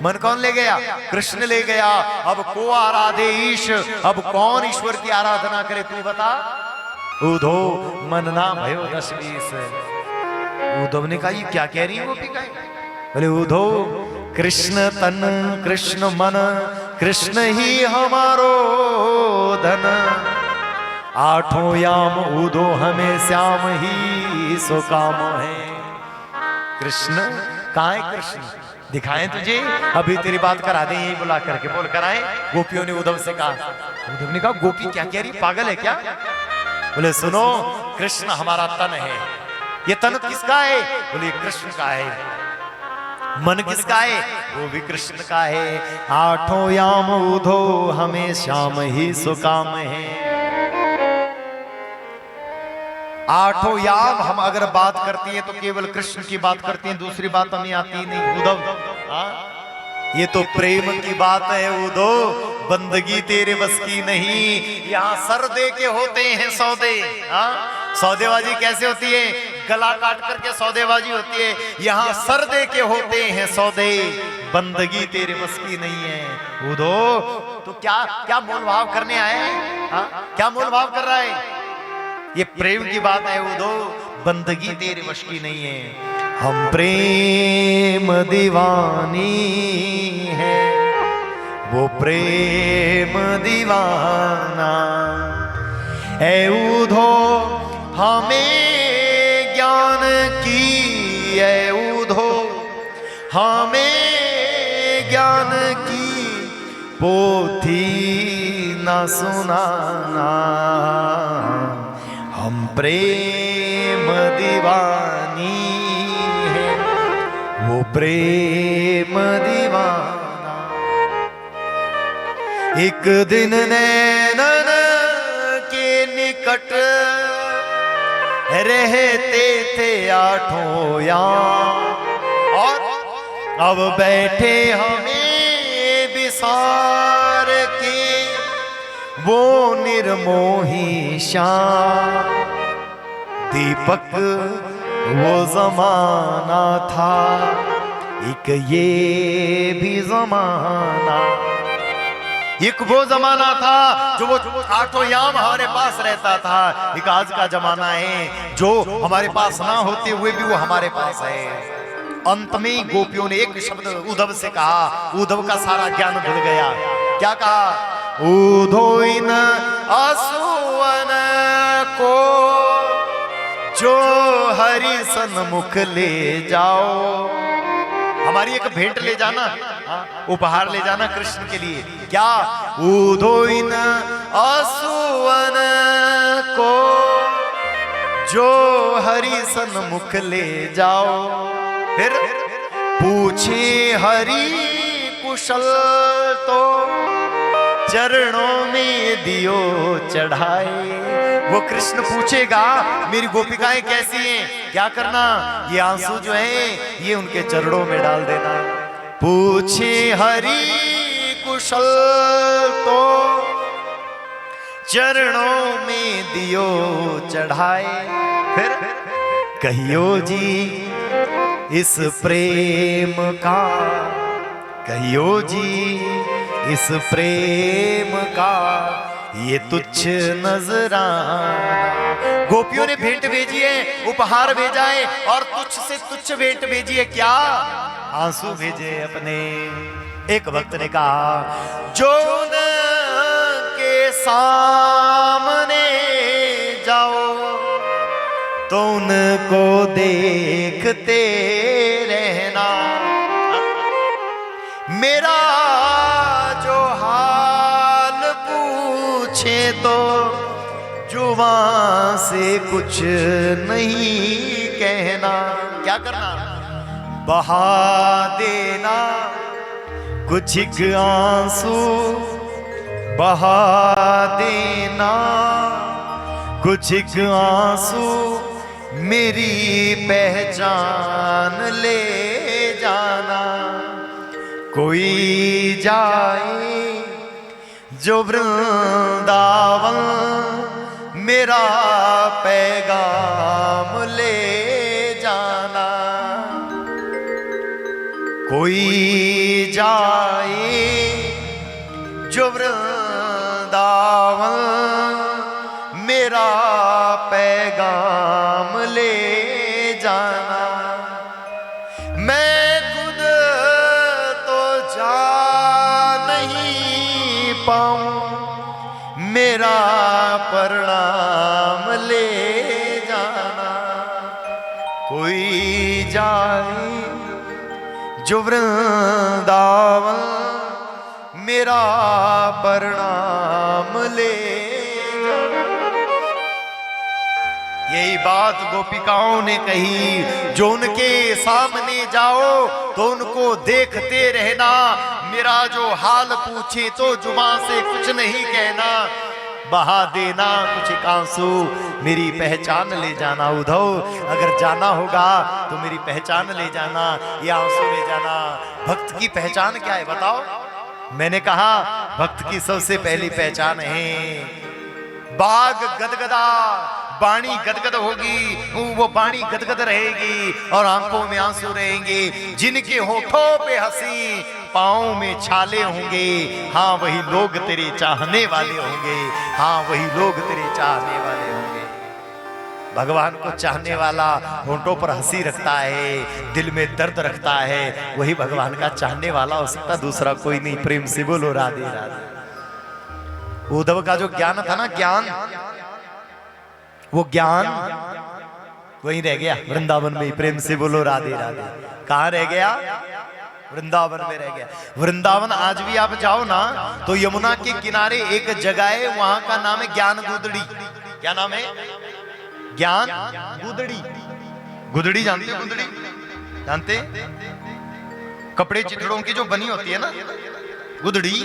मन कौन ले गया? कृष्ण ले गया। अब को आराधेश, अब कौन ईश्वर की आराधना करे तू बता? उधो मन ना भयो 10-20। उद्धव ने कहा, ये क्या कह रही है गोपी? बोले उधो कृष्ण तन कृष्ण मन, कृष्ण ही हमारो धन, आठों याम उधो हमें श्याम ही सो काम है। कृष्ण कहाँ है? कृष्ण दिखाएं तुझे, अभी तेरी बात करा दे, यही बुला करके बोल कराएं। गोपियों ने उद्धव से कहा। उद्धव ने कहा, गोपी क्या कह रही, पागल है क्या? बोले सुनो, कृष्ण हमारा तन है। ये तन किसका है? बोले कृष्ण का है। मन किसका है? वो भी कृष्ण का है। आठों याम उधो हमें श्याम ही सुकाम है। आठों याम हम अगर बात करती हैं तो केवल कृष्ण की बात करती हैं, दूसरी बात हमें आती नहीं। उद्धव, ये तो प्रेम की बात है उद्धव, बंदगी तेरे बस की नहीं। यहाँ सर दे के होते हैं सौदे। सौदेबाजी कैसे होती है? गला काट करके सौदेबाजी होती है। यहाँ सर दे के होते हैं सौदे, बंदगी तेरे बस की नहीं है उद्धव। तो क्या क्या मोल भाव करने आए हैं? क्या मोल भाव कर रहा है? ये प्रेम की बात है उद्धव, बंदगी तेरे वश की नहीं है। हम प्रेम दीवानी है, वो प्रेम दीवाना है उद्धव, हमें ज्ञान की है उद्धव, हमें ज्ञान की पोथी न सुनाना। हम प्रेम दीवानी है, वो प्रेम दीवाना। एक दिन नैनन के निकट रहते थे आठों याम, और अब बैठे हमें विसार के वो निर्मोही श्याम। दीपक वो जमाना था, एक ये भी जमाना। एक वो जमाना था जो वो आठों याम हमारे पास रहता था। एक आज का जमाना है जो हमारे पास ना होते हुए भी वो हमारे पास है। अंत में गोपियों ने एक शब्द उद्धव से कहा, उद्धव का सारा ज्ञान भूल गया। क्या कहा? उद्धव इन आसुअन को जो हरि सन्मुख ले जाओ। हमारी एक भेंट ले जाना, उपहार ले जाना कृष्ण के लिए। क्या? उद्धव इन आसुअन को जो हरि सन्मुख ले जाओ। फिर पूछे हरि कुशल तो चरणों में दियो चढ़ाए। वो कृष्ण पूछेगा मेरी गोपिकाएं कैसी हैं, क्या करना? ये आंसू जो हैं ये उनके चरणों में डाल देना। पूछे हरि कुशल तो चरणों में दियो चढ़ाए। फिर कहियो जी इस प्रेम का, कहियो जी इस प्रेम का ये तुच्छ नजराना। गोपियों ने भेंट भेजी है, उपहार भेजा है, और तुच्छ से तुच्छ भेंट भेजी है। क्या? आंसू भेजे अपने। एक भक्त ने कहा जो उनके सामने जाओ तो उनको देखते रहना। मेरा जो हाल पूछे तो जुबान से कुछ नहीं कहना। क्या करना? बहा देना कुछ एक आंसू, बहा देना कुछ एक आंसू, मेरी पहचान ले जाना। कोई जाए जो वृंदावन मेरा पैगाम ले जाना। कोई जाए जो वृंदावन मेरा पैगाम ले जाना। मैं खुद तो जा नहीं पाऊं, मेरा प्रणाम ले जाना। कोई जाए जो वृंदावन मेरा प्रणाम ले जाना। यही बात गोपिकाओं ने कही, जो उनके सामने जाओ तो उनको देखते रहना। मेरा जो हाल पूछे तो जुबान से कुछ नहीं कहना। बहा देना कुछ एक आंसू, मेरी पहचान ले जाना उद्धव, अगर जाना होगा तो मेरी पहचान ले जाना, ये आंसू ले जाना। भक्त की पहचान क्या है बताओ? मैंने कहा भक्त की सबसे पहली पहचान है बाग गदगदा, बाणी गदगद होगी, वो बाणी गदगद रहेगी और आंखों में आंसू रहेंगे। जिनके होठों पे हंसी, पाँव में छाले होंगे, हाँ वही लोग तेरे चाहने वाले होंगे, हाँ वही लोग तेरे चाहने वाले होंगे। भगवान को चाहने वाला होठों पर हंसी रखता है, दिल में दर्द रखता है, वही भगवान का चाहने वाला हो सकता, दूसरा कोई नहीं। प्रेम से बोलो राधे राधे। उद्धव का जो ज्ञान था ना, ज्ञान, वो ज्ञान वहीं रह गया वृंदावन में। प्रेम से बोलो राधे राधे। कहाँ रह गया? वृंदावन में रह गया। वृंदावन आज भी आप जाओ ना तो यमुना के किनारे एक जगह है, वहां का नाम है ज्ञान गुदड़ी। क्या नाम है? ज्ञान गुदड़ी। गुदड़ी जानते हो? गुदड़ी जानते? कपड़े चिथड़ों की जो बनी होती है ना गुदड़ी।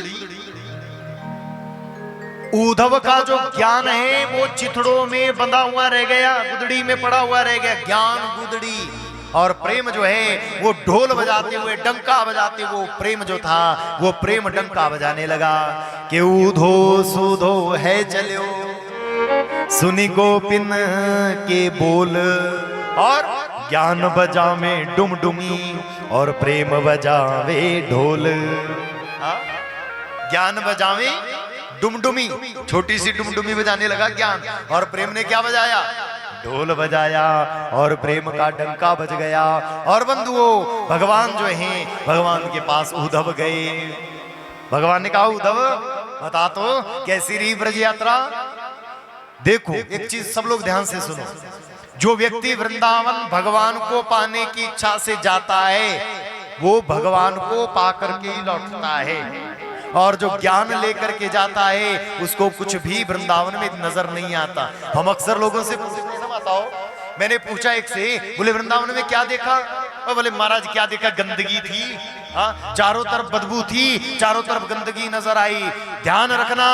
उद्धव का जो ज्ञान है वो चिथड़ों में बंधा हुआ रह गया, गुदड़ी में पड़ा हुआ रह गया, ज्ञान गुदड़ी। और प्रेम जो है वो ढोल बजाते हुए, डंका बजाते हुए, प्रेम जो था वो प्रेम डंका बजाने लगा कि ऊधो सुधो है चलो सुनी गोपिन के बोल, और ज्ञान बजावे डुमडुमी और प्रेम बजावे ढोल। ज्ञान बजावे डुमडुमी, छोटी सी डुमडुमी बजाने लगा ज्ञान, और प्रेम ने क्या बजाया? ढोल बजाया, और प्रेम का डंका बज गया। और बंधुओं, भगवान जो हैं भगवान के पास उद्धव गए। भगवान ने कहा उद्धव बता तो कैसी रही ब्रज यात्रा? देखो एक चीज सब लोग ध्यान से सुनो, जो व्यक्ति वृंदावन भगवान को पाने की इच्छा से जाता है वो भगवान को पाकर के ही लौटता है, और जो ज्ञान लेकर के जाता है उसको कुछ भी वृंदावन में नजर नहीं आता। हम अक्सर लोगों से पूछते हैं, बताओ, मैंने पूछा एक से, बोले वृंदावन में क्या देखा? और बोले महाराज क्या देखा? गंदगी थी, हाँ चारों तरफ बदबू थी, चारों तरफ गंदगी नजर आई। ध्यान रखना,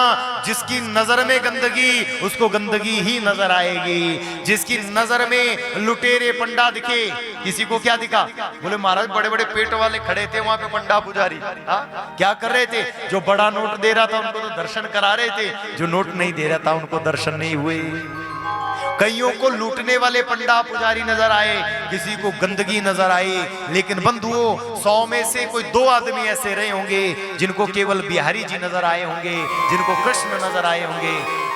जिसकी नजर में गंदगी उसको गंदगी ही नजर आएगी। जिसकी नजर में लुटेरे पंडा दिखे, किसी को क्या दिखा? बोले महाराज बड़े बड़े पेट वाले खड़े थे वहां पे पंडा पुजारी, हाँ क्या कर रहे थे? जो बड़ा नोट दे रहा था उनको तो दर्शन करा रहे थे, जो नोट नहीं दे रहा था उनको दर्शन नहीं हुए। कईयों को लूटने वाले पंडा पुजारी नजर आए, किसी को गंदगी नजर आई। लेकिन बंधुओं, 100 में से कोई 2 आदमी ऐसे रहे होंगे जिनको केवल बिहारी जी नजर आए होंगे, जिनको कृष्ण नजर आए होंगे।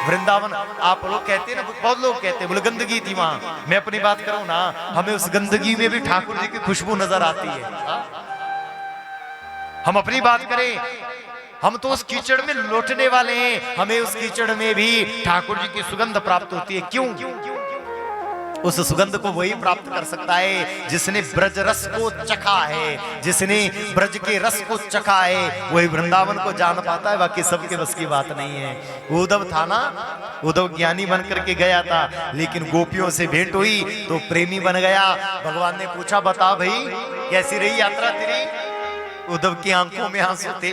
वृंदावन आप लोग कहते हैं ना, बहुत लोग कहते हैं बोले गंदगी थी वहां। मैं अपनी बात करूं ना, हमें उस गंदगी में भी ठाकुर जी की खुशबू नजर आती है। हम अपनी बात करें, हम तो उस कीचड़ में लौटने वाले हैं, हमें उस कीचड़ में भी ठाकुर जी की सुगंध प्राप्त होती है। क्यों? उस सुगंध को वही प्राप्त कर सकता है जिसने ब्रज रस को चखा है, जिसने ब्रज के रस को चखा है, वही वृंदावन को जान पाता है, बाकी सबके बस की बात नहीं है। उद्धव था ना, उद्धव ज्ञानी बन करके गया था, लेकिन गोपियों से भेंट हुई तो प्रेमी बन गया। भगवान ने पूछा बता भाई कैसी रही यात्रा तेरी? उद्धव की आंखों में आंसू थे।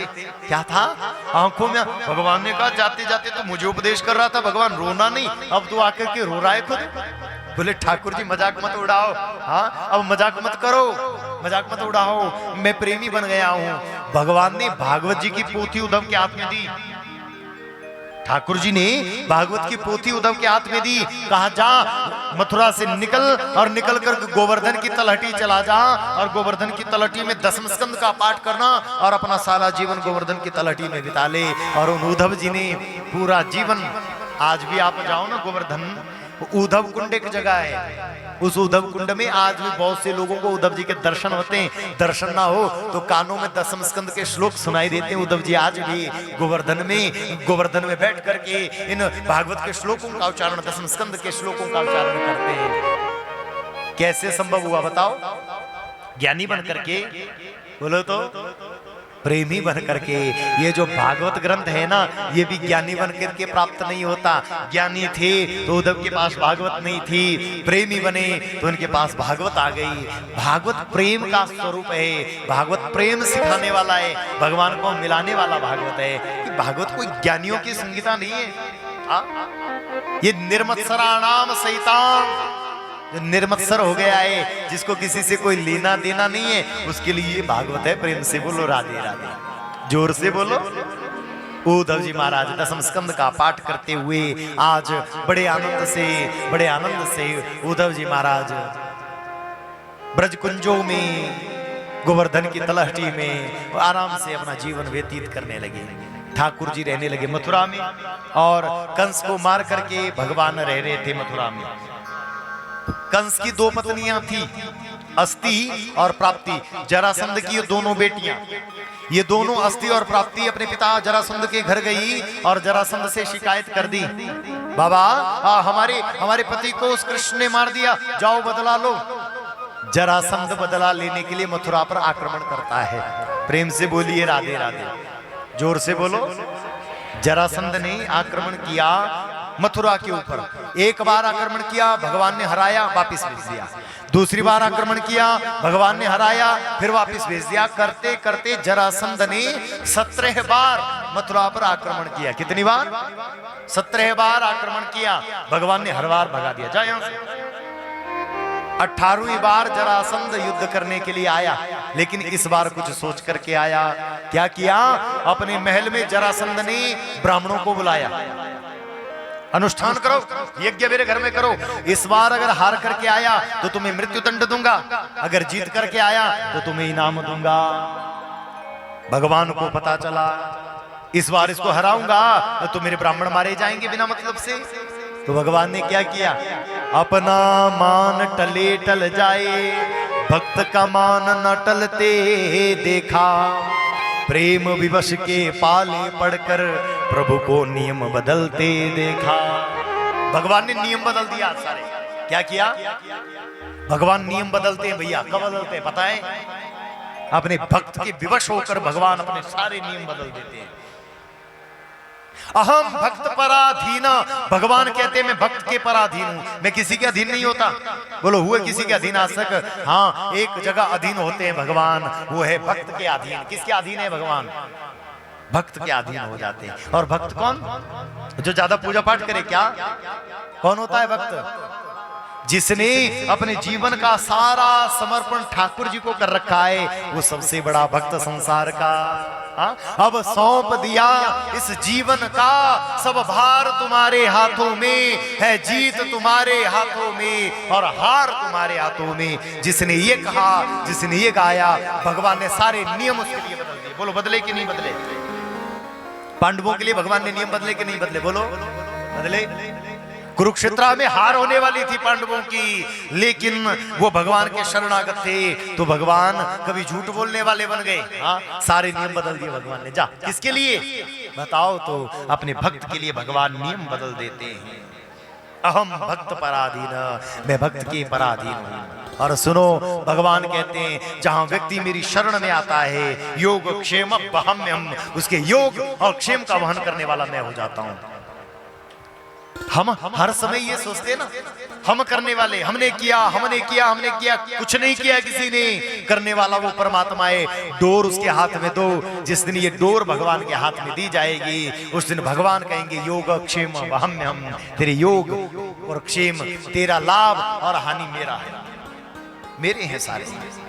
क्या था आंखों में? भगवान ने कहा जाते जाते तो मुझे उपदेश कर रहा था भगवान, रोना नहीं, अब तो आकर के रो रहा है खुद। बोले ठाकुर जी मजाक मत उड़ाओ, हाँ अब मजाक मत करो, मजाक मत उड़ाओ, मैं प्रेमी बन गया हूं। भगवान ने भागवत जी की पोथी उद्धव के हाथ में दी। ठाकुर जी ने भागवत की पोथी उद्धव के हाथ में दी, कहा जा मथुरा से निकल और निकल कर गोवर्धन की तलहटी चला जा, और गोवर्धन की तलहटी में 10 स्कंद का पाठ करना और अपना सारा जीवन गोवर्धन की तलहटी में बिता ले। और उन उद्धव जी ने पूरा जीवन, आज भी आप जाओ ना गोवर्धन, उद्धव कुंड एक जगह है, उस उद्धव कुंड में आज भी बहुत से लोगों को उद्धव जी के दर्शन होते हैं। दर्शन ना हो तो कानों में 10 स्कंद के श्लोक सुनाई देते हैं। उद्धव जी आज भी गोवर्धन में बैठ करके इन भागवत के श्लोकों का उच्चारण, 10 स्कंद के श्लोकों का उच्चारण करते हैं। कैसे संभव हुआ बताओ? ज्ञानी बन करके, बोलो तो प्रेमी बन करके। ये जो भागवत ग्रंथ है ना, ये भी ज्ञानी बन करके प्राप्त नहीं होता। ज्ञानी थे तो उद्धव के पास भागवत नहीं थी, प्रेमी बने तो उनके पास भागवत आ गई। भागवत प्रेम का स्वरूप है, भागवत प्रेम सिखाने वाला है, भगवान को मिलाने वाला भागवत है। भागवत कोई ज्ञानियों की संगीता नहीं है। ये निर्मत्सराणाम सैतान, जो निर्मत्सर हो गया है, जिसको किसी से कोई लेना देना नहीं है, उसके लिए ये भागवत है। प्रेम से बोलो राधे राधे, जोर से बोलो। उद्धव जी महाराज दसम स्कंद का पाठ करते हुए आज बड़े आनंद से उद्धव जी महाराज ब्रजकुंजों में, गोवर्धन की तलहटी में आराम से अपना जीवन व्यतीत करने लगे। ठाकुर जी रहने लगे मथुरा में, और कंस को मार करके भगवान रह रहे थे मथुरा में। कंस की दो पत्नियां थी, अस्ति और प्राप्ति, जरासंध की ये दोनों बेटियां। ये दोनों अस्ति और प्राप्ति अपने पिता जरासंध के घर गई और जरासंध से शिकायत कर दी, बाबा हमारे पति को उस कृष्ण ने मार दिया, जाओ बदला लो। जरासंध बदला लेने के लिए मथुरा पर आक्रमण करता है। प्रेम से बोलिए राधे राधे, जोर से बोलो। जरासंध ने आक्रमण किया मथुरा के ऊपर। एक बार आक्रमण किया, भगवान ने हराया, वापिस भेज दिया। दूसरी बार आक्रमण किया, भगवान ने हराया, फिर वापिस भेज दिया। करते करते जरासंध ने 17 बार मथुरा पर आक्रमण किया। कितनी बार? 17 बार आक्रमण किया। भगवान ने हर बार भगा दिया, जा यहां से। 18वीं बार जरासंध युद्ध करने के लिए आया, लेकिन इस बार कुछ सोच करके आया। क्या किया? अपने महल में जरासंध ने ब्राह्मणों को बुलाया, अनुष्ठान करो, यज्ञ मेरे घर में करो। इस बार अगर हार करके आया तो तुम्हें मृत्यु दंड दूंगा, अगर जीत करके आया तो तुम्हें इनाम दूंगा। भगवान को पता चला इस बार इसको हराऊंगा तो मेरे ब्राह्मण मारे जाएंगे बिना मतलब से। तो भगवान ने क्या किया? अपना मान टले टल जाए, भक्त का मान न टलते देखा। प्रेम विवश के पाले पड़कर प्रभु को नियम बदलते देखा। भगवान ने नियम बदल दिया सारे। क्या किया? भगवान नियम बदलते हैं भैया। कब बदलते हैं पता है? अपने भक्त के विवश होकर भगवान अपने सारे नियम बदल देते हैं। अहम भक्त पराधीन, भगवान कहते हैं मैं भक्त के पराधीन हूं, मैं किसी के अधीन नहीं होता। बोलो हुए किसी के अधीन आज तक? हाँ, एक जगह अधीन होते हैं भगवान, वो है भक्त के अधीन। किसके अधीन है भगवान? भक्त के अधीन हो जाते हैं। और भक्त कौन? जो ज्यादा पूजा पाठ करे। क्या कौन होता है भक्त? जिसने अपने जीवन का सारा समर्पण ठाकुर जी को कर रखा है, वो सबसे बड़ा भक्त संसार का। अब सौंप दिया इस जीवन का सब भार तुम्हारे हाथों में है, जीत तुम्हारे हाथों में और हार तुम्हारे हाथों में। जिसने ये कहा, जिसने ये गाया, भगवान ने सारे नियम उसके लिए बदल दिए। बोलो बदले कि नहीं बदले? पांडवों के लिए भगवान ने नियम बदले कि नहीं बदले? बोलो बदले। कुरुक्षेत्र में हार होने वाली थी पांडवों की, लेकिन वो भगवान के शरणागत थे, तो भगवान कभी झूठ बोलने वाले बन गए। हाँ, सारे नियम बदल दिए भगवान ने। जा, किसके लिए बताओ? तो अपने भक्त के लिए भगवान नियम बदल देते हैं। अहम भक्त पराधीन, मैं भक्त के पराधीन हूं। और सुनो, भगवान कहते हैं जहां व्यक्ति मेरी शरण में आता है, योग क्षेम बहम्यम, उसके योग और क्षेम का वहन करने वाला मैं हो जाता हूं। हम हर समय ये सोचते हैं ना, हम करने वाले, हमने किया, कुछ नहीं किया किसी ने। करने वाला वो परमात्मा है। डोर उसके हाथ में दो। जिस दिन ये डोर भगवान के हाथ में दी जाएगी, उस दिन भगवान कहेंगे योग क्षेम वहम्यहम, तेरे योग और क्षेम, तेरा लाभ और हानि मेरा है, मेरे हैं सारे।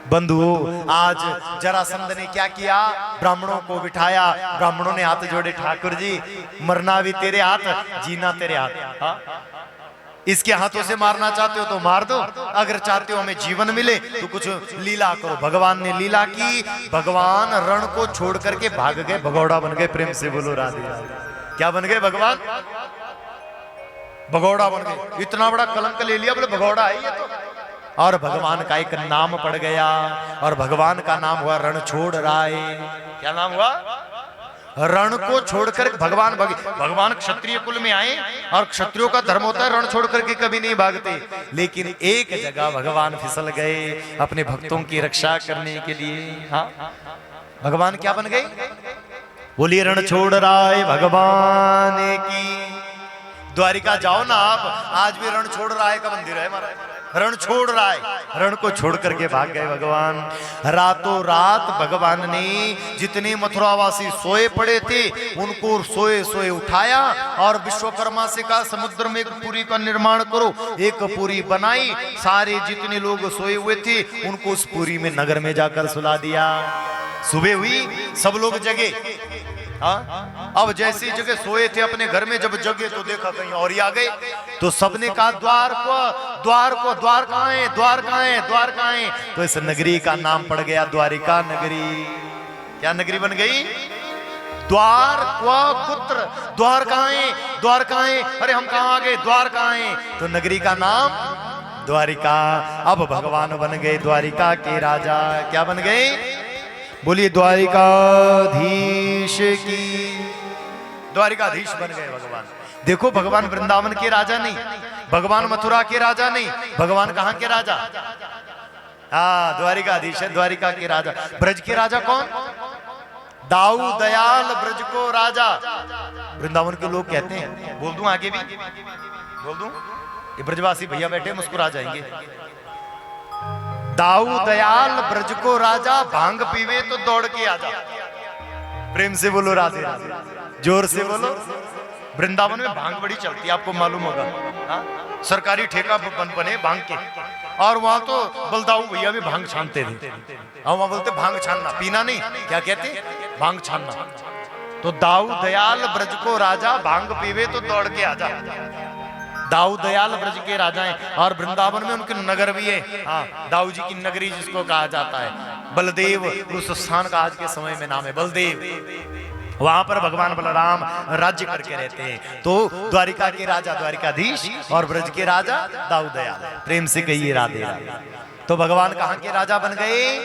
बंधुओं, आज जरासंध ने क्या किया? ब्राह्मणों को बिठाया, ब्राह्मणों ने हाथ जोड़े, ठाकुर जी मरना भी तेरे हाथ, जीना तेरे हाथ। हाँ? इसके हाथों से मारना चाहते हो तो मार दो, अगर चाहते हो हमें जीवन मिले तो कुछ लीला करो। भगवान ने लीला की, भगवान रण को छोड़ करके भाग गए, भगौड़ा बन गए। प्रेम से बोलो राधे राधे। क्या बन गए भगवान? भगौड़ा बन गए। इतना बड़ा कलंक ले लिया, बोले भगौड़ा है ये तो। और भगवान का एक नाम पड़ गया, और भगवान का नाम हुआ रणछोड़ राय। क्या नाम हुआ? रण को छोड़कर भगवान क्षत्रिय कुल में आए, और क्षत्रियों का धर्म होता है रण छोड़ करके कभी नहीं भागते। लेकिन एक जगह भगवान फिसल गए अपने भक्तों की रक्षा करने के लिए। हाँ, भगवान क्या बन गए? बोलिए रणछोड़ राय भगवान की। द्वारिका जाओ ना आप, आज भी रणछोड़ राय का मंदिर है हमारा। रण छोड़ रहा है, रण को छोड़ करके भाग गए भगवान। रातों रात भगवान ने जितने मथुरावासी सोए पड़े थे उनको सोए सोए उठाया और विश्वकर्मा से कहा समुद्र में एक पुरी का निर्माण करो। एक पुरी बनाई, सारे जितने लोग सोए हुए थे उनको उस पुरी में नगर में जाकर सुला दिया। सुबह हुई, सब लोग जगे। हाँ, अब जैसी जगह सोए थे अपने घर में, जब जगे तो देखा कहीं और ही आ गए। तो सबने कहा द्वार कहाँ है, द्वार कहाँ है। तो इस नगरी का नाम पड़ गया द्वारिका नगरी। क्या नगरी बन गई? द्वार पुत्र। द्वार कहाँ है? अरे हम कहाँ आ गए, द्वार कहाँ है? तो नगरी का नाम द्वारिका। अब भगवान बन गए द्वारिका के राजा। क्या बन गए? बोलिए द्वारिकाधीश की। द्वारिकाधीश बन गए भगवान। देखो, भगवान वृंदावन के राजा नहीं, भगवान मथुरा के राजा नहीं, भगवान कहां के राजा? हाँ, द्वारिकाधीश है, द्वारिका के राजा। ब्रज के राजा कौन? दाऊ दयाल ब्रज को राजा। वृंदावन के लोग कहते हैं, बोल दूं आगे भी, बोल दूं? ये ब्रजवासी भैया बैठे मुस्कुरा जाएंगे। दाऊ दयाल ब्रज को राजा, भांग पीवे तो दौड़ के आजा। प्रेम से बोलो राधे राधे, जोर से बोलो। वृंदावन में भांग बड़ी चलती है, आपको मालूम होगा। हाँ? सरकारी ठेका बने भांग के, और वहां तो बलदाऊ भैया भी भांग छानते थे। और वहां बोलते भांग छानना, पीना नहीं, क्या कहते? भांग छानना। तो दाऊ दयाल ब्रज को राजा, भांग पीवे तो दौड़ के आजा। दाऊ दयाल ब्रज के राजा हैं, और वृंदावन में उनके नगर भी है। हाँ, दाऊ जी की नगरी जिसको कहा जाता है। बलदेव उस स्थान का आज के समय में नाम है, बलदेव। वहां पर भगवान बलराम राज्य करके रहते हैं। तो द्वारिका के राजा द्वारिकाधीश और ब्रज के राजा दाऊ दयाल। प्रेम से कहिए राधे राधे। तो भगवान कहाँ के राजा बन गए?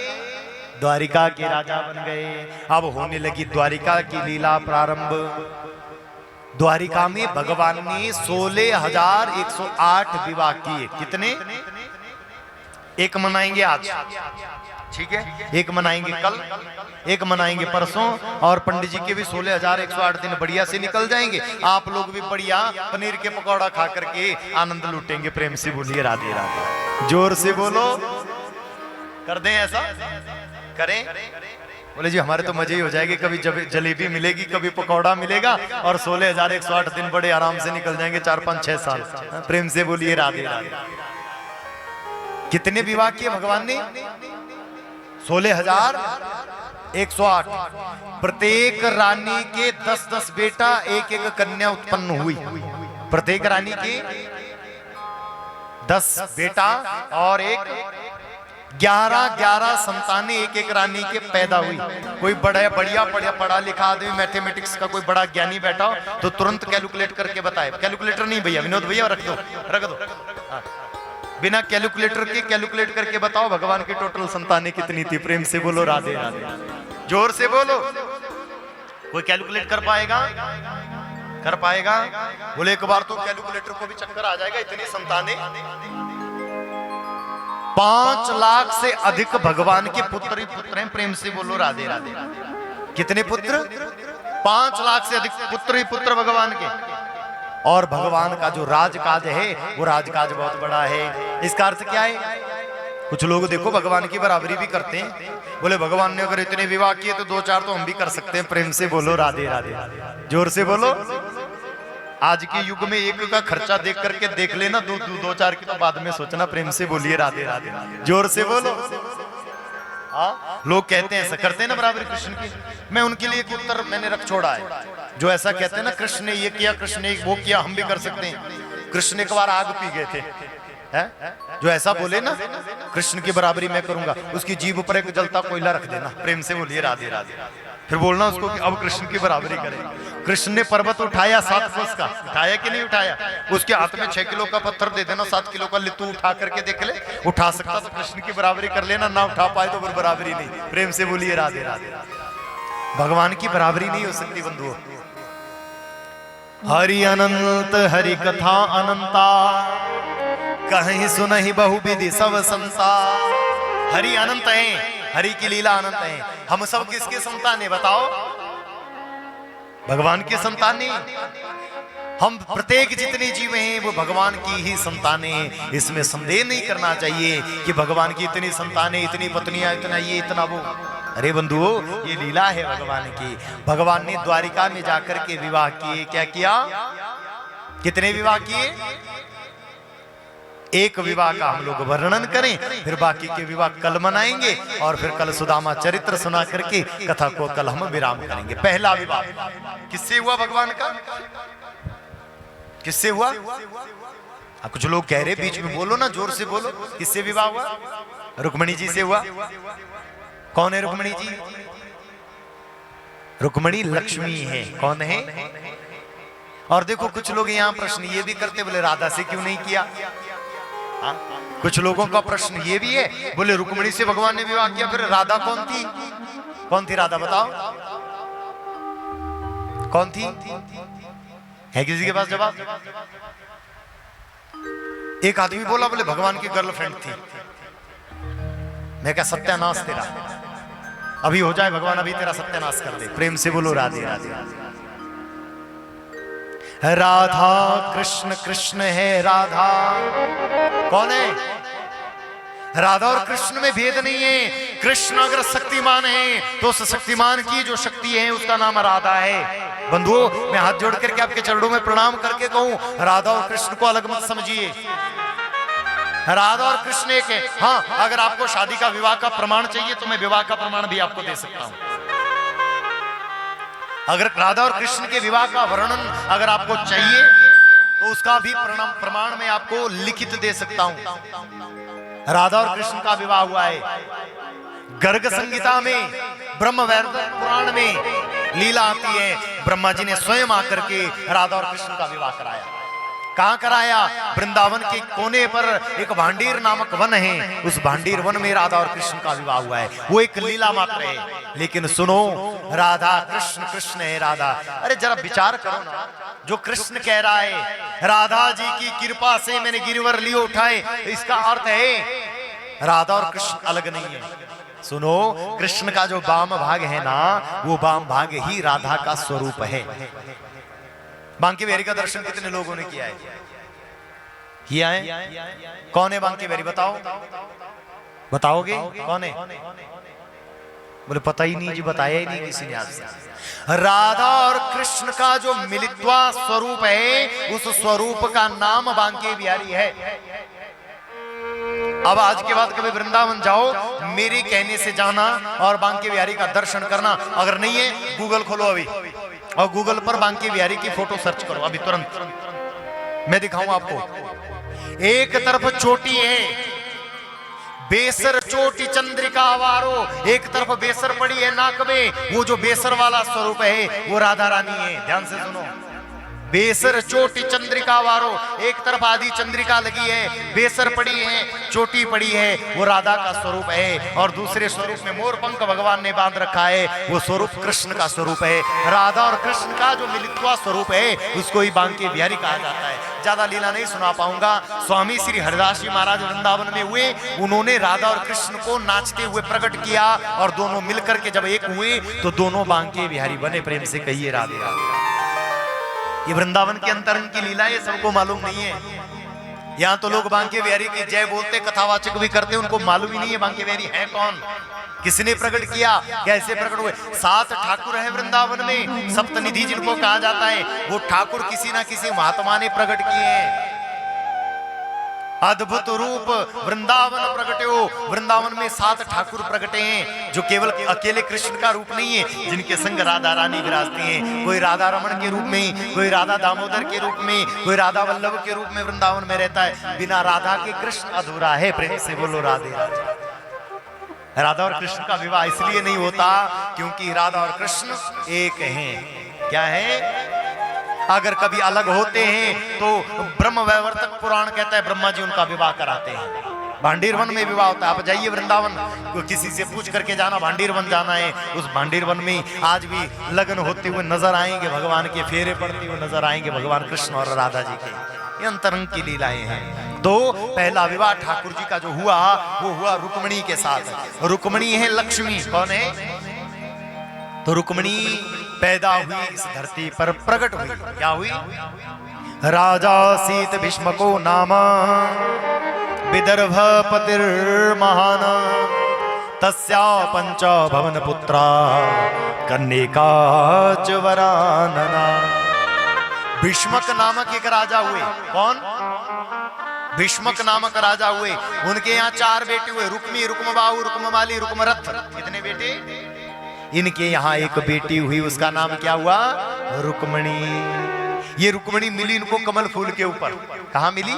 द्वारिका के राजा बन गए। अब होने लगी द्वारिका की लीला प्रारंभ। द्वारिका में भगवान ने 16,108 विवाह किए। कितने? एक मनाएंगे आज, ठीक है, एक मनाएंगे कल, एक मनाएंगे परसों, और पंडित जी के भी 16,108 दिन बढ़िया से निकल जाएंगे। आप लोग भी बढ़िया पनीर के पकौड़ा खा करके आनंद लूटेंगे। प्रेम से बोलिए राधे राधे, जोर से बोलो। कर दें ऐसा? करें? बोले जी हमारे तो मजे ही हो जाएगी। कभी जलेबी मिलेगी, कभी पकौड़ा मिलेगा, और 16,108 दिन बड़े आराम से निकल जाएंगे, 4, 5, 6 साल। प्रेम से बोलिए राधे राधे। कितने विवाह किए भगवान ने? 16,108। प्रत्येक रानी के 10-10 बेटा, एक एक कन्या उत्पन्न हुई। प्रत्येक रानी के 10 बेटा और एक 11 संतानें एक एक रानी के पैदा हुई। कोई बढ़िया पढ़ा लिखा आदमी, मैथमेटिक्स का कोई बड़ा ज्ञानी बैठा हो तो तुरंत कैलकुलेट करके बताए। कैलकुलेटर नहीं भैया, विनोद भैया रख दो। हाँ। बिना कैलकुलेटर के कैलकुलेट करके बताओ भगवान की टोटल संतानें कितनी थी। प्रेम से बोलो राधे राधे, जोर से बोलो। कोई कैलकुलेट कर पाएगा? कर पाएगा? बोले एक बार तो कैलकुलेटर को भी चक्कर आ जाएगा, इतनी संतानें। 5 लाख से अधिक भगवान के पुत्र ही पुत्र हैं। प्रेम से बोलो राधे राधे। कितने पुत्र? 5 लाख से अधिक पुत्र ही पुत्र भगवान के। और भगवान का जो राजकाज है वो राजकाज बहुत बड़ा है। इसका अर्थ क्या है? कुछ लोग देखो भगवान की बराबरी भी करते हैं। बोले भगवान ने अगर इतने विवाह किए तो 2-4 तो हम भी कर सकते हैं। प्रेम से बोलो राधे राधे, जोर से बोलो। आज के युग में एक का खर्चा देख करके देख लेना, 2-4 की तो बाद में सोचना। प्रेम से बोलिए राधे राधे, जोर से बोलो। हाँ, लोग कहते हैं ऐसा करते हैं ना बराबरी कृष्ण की। मैं उनके लिए एक उत्तर मैंने रख छोड़ा है। जो ऐसा कहते हैं ना कृष्ण ने ये किया, कृष्ण ने वो किया, हम भी कर सकते हैं। कृष्ण एक बार आग पी गए थे, है? जो ऐसा बोले ना कृष्ण की बराबरी मैं करूंगा, उसकी जीभ पर एक जलता कोयला रख देना। प्रेम से बोलिए राधे राधे। फिर बोलना उसको कि अब कृष्ण की बराबरी करें। कृष्ण ने पर्वत उठाया 7 कोस का, उठाया कि नहीं उठाया? उसके हाथ में 6 किलो का पत्थर दे देना, 7 किलो का लिट्टू उठा करके देख ले। उठा सकता तो कृष्ण की बराबरी कर लेना, ना उठा पाए तो फिर बराबरी नहीं। प्रेम से बोलिए राधे राधे। भगवान की बराबरी नहीं हो सकती बंधुओं। हरि अनंत हरि कथा अनंता, कहीं सुनहि बहुविधि सब संता। हरि अनंत है, हरि की लीला अनंत है। हम सब किसके संतान है बताओ? भगवान के संतान नहीं। हम प्रत्येक जितने जीव हैं वो भगवान की ही संतानें हैं। इसमें संदेह नहीं करना चाहिए कि भगवान की इतनी संतानें, इतनी पत्नियां, इतना ये इतना वो। अरे बंधुओं, ये लीला है भगवान की। भगवान ने द्वारिका में जाकर के विवाह किए। क्या किया? कितने विवाह किए? एक विवाह का हम लोग वर्णन करें, फिर बाकी के विवाह कल मनाएंगे और फिर कल सुदामा चरित्र सुना करके कथा को कल हम विराम करेंगे। पहला विवाह किससे हुआ भगवान का? किससे हुआ? कुछ लोग कह रहे बीच में बोलो ना, जोर से बोलो। किससे विवाह हुआ? रुक्मणी जी से हुआ। कौन है रुक्मणी जी? रुक्मणी लक्ष्मी है। कौन है? और देखो कुछ लोग यहाँ प्रश्न ये भी करते, बोले राधा से क्यों नहीं किया? हाँ? कुछ लोगों का प्रश्न ये भी है, बोले रुक्मणी से भगवान ने विवाह किया, फिर राधा कौन थी? कौन थी राधा? बताओ कौन थी? है किसी के पास जवाब? एक आदमी बोला, बोले भगवान की गर्लफ्रेंड थी। मैं क्या सत्यानाश तेरा, अभी हो जाए भगवान, अभी तेरा सत्यानाश कर दे। प्रेम से बोलो राधे राधे। राधा कृष्ण, कृष्ण है राधा। कौन है? राधा और कृष्ण में भेद नहीं है। कृष्ण अगर शक्तिमान है तो उस शक्तिमान की जो शक्ति है उसका नाम राधा है। बंधुओं, मैं हाथ जोड़ करके आपके चरणों में प्रणाम करके कहूं, राधा और कृष्ण को अलग मत समझिए। राधा और कृष्ण एक है। हाँ, अगर आपको शादी का, विवाह का प्रमाण चाहिए तो मैं विवाह का प्रमाण भी आपको दे सकता हूं। अगर राधा और कृष्ण के विवाह का वर्णन अगर आपको चाहिए तो उसका भी प्रमाण मैं आपको लिखित दे सकता हूं। राधा और कृष्ण का विवाह हुआ है। गर्ग संहिता में, ब्रह्म वैवर्त पुराण में लीला आती है। ब्रह्मा जी ने स्वयं आकर के राधा और कृष्ण का विवाह कराया। कहां कराया? वृंदावन के कोने पर एक भांडीर नामक वन है, उस भांडीर वन में राधा और कृष्ण का विवाह हुआ है। वो एक लीला मात्र है। लेकिन सुनो, राधा कृष्ण, कृष्ण है राधा। अरे जरा विचार करो ना, जो कृष्ण कह रहा है राधा जी की कृपा से मैंने गिरवर लियो उठाए, इसका अर्थ है राधा और कृष्ण अलग नहीं है। सुनो, कृष्ण का जो वाम भाग है ना, वो वाम भाग ही राधा का स्वरूप है। बांके बिहारी का दर्शन कितने लोगों ने किया है? किया है? कौन है बांके बिहारी? बताओ, बताओगे कौन है? बोले पता ही नहीं जी, बताया ही नहीं किसी ने आज से। राधा और कृष्ण का जो मिलित्वा स्वरूप है, उस स्वरूप का नाम बांके बिहारी है। अब आज के बाद कभी वृंदावन जाओ, मेरे कहने से जाना और बांके बिहारी का दर्शन करना। अगर नहीं है, गूगल खोलो अभी और गूगल पर बांके बिहारी की फोटो सर्च करो अभी तुरंत। मैं दिखाऊं आपको। एक तरफ चोटी है, बेसर चोटी चंद्रिका वारो, एक तरफ बेसर पड़ी है नाक में। वो जो बेसर वाला स्वरूप है वो राधा रानी है। ध्यान से सुनो, बेसर चोटी चंद्रिका वारो, एक तरफ आदि चंद्रिका लगी है, बेसर पड़ी है, चोटी पड़ी है, वो राधा का स्वरूप है। और दूसरे स्वरूप में मोर पंख भगवान ने बांध रखा है, वो स्वरूप कृष्ण का स्वरूप है। राधा और कृष्ण का जो मिलित्वा स्वरूप है उसको ही बांके बिहारी कहा जाता है। ज्यादा लीला नहीं सुना पाऊंगा। स्वामी श्री हरिदास जी महाराज वृंदावन में हुए, उन्होंने राधा और कृष्ण को नाचते हुए प्रकट किया और दोनों मिलकर के जब एक हुए तो दोनों बांके बिहारी बने। प्रेम से कहिए राधे राधे। ये वृंदावन के अंतरंग की लीला, ये सबको मालूम नहीं है। यहाँ तो लोग बांके बिहारी की जय बोलते, कथावाचक भी करते, उनको मालूम ही नहीं है बांके बिहारी है कौन, किसने प्रकट किया, कैसे प्रकट हुए। 7 ठाकुर है वृंदावन में, सप्तनिधि जिनको कहा जाता है, वो ठाकुर किसी ना किसी महात्मा ने प्रकट किए हैं। अद्भुत रूप वृंदावन प्रकटे हो। वृंदावन में 7 ठाकुर प्रकटे हैं, जो केवल अकेले कृष्ण का रूप नहीं है, जिनके संग राधा रानी विराजती हैं। कोई राधा रमण के रूप में, कोई राधा दामोदर के रूप में, कोई राधा वल्लभ के रूप में वृंदावन में रहता है। बिना राधा के कृष्ण अधूरा है। प्रेम से बोलो राधे राधे। राधा और कृष्ण का विवाह इसलिए नहीं होता क्योंकि राधा और कृष्ण एक हैं। क्या है? अगर कभी अलग होते हैं तो ब्रह्म वैवर्तक पुराण कहता है ब्रह्मा जी उनका विवाह कराते हैं। भांडीर वन में विवाह होता है। आप जाइए वृंदावन, किसी से पूछ करके जाना भांडीर वन जाना है, उस भांडीर वन में आज भी लगन होते हुए नजर आएंगे, भगवान के फेरे पड़ते हुए नजर आएंगे, भगवान कृष्ण और राधा जी के। ये अंतरंग की लीलाएं हैं। तो पहला विवाह ठाकुर जी का जो हुआ वो हुआ रुक्मणी के साथ। रुक्मणी है लक्ष्मी। कौन है? तो रुक्मणी पैदा हुई इस धरती पर, प्रकट हुई। क्या हुई? राजा सीत भीष्मको नाम विदर्भ पतिर्महान तस्या पंच भवन पुत्रा कन्यका च वरानना। भीष्मक नामक एक राजा हुए। कौन? भीष्मक नामक राजा हुए। उनके यहाँ 4 बेटे हुए, रुक्मी, रुक्मबाहु, रुक्ममाली, रुक्मरथ। कितने बेटे? इनके यहाँ एक बेटी हुई, उसका नाम क्या हुआ? रुक्मणी। ये रुक्मणी मिली इनको कमल फूल के ऊपर। कहाँ मिली?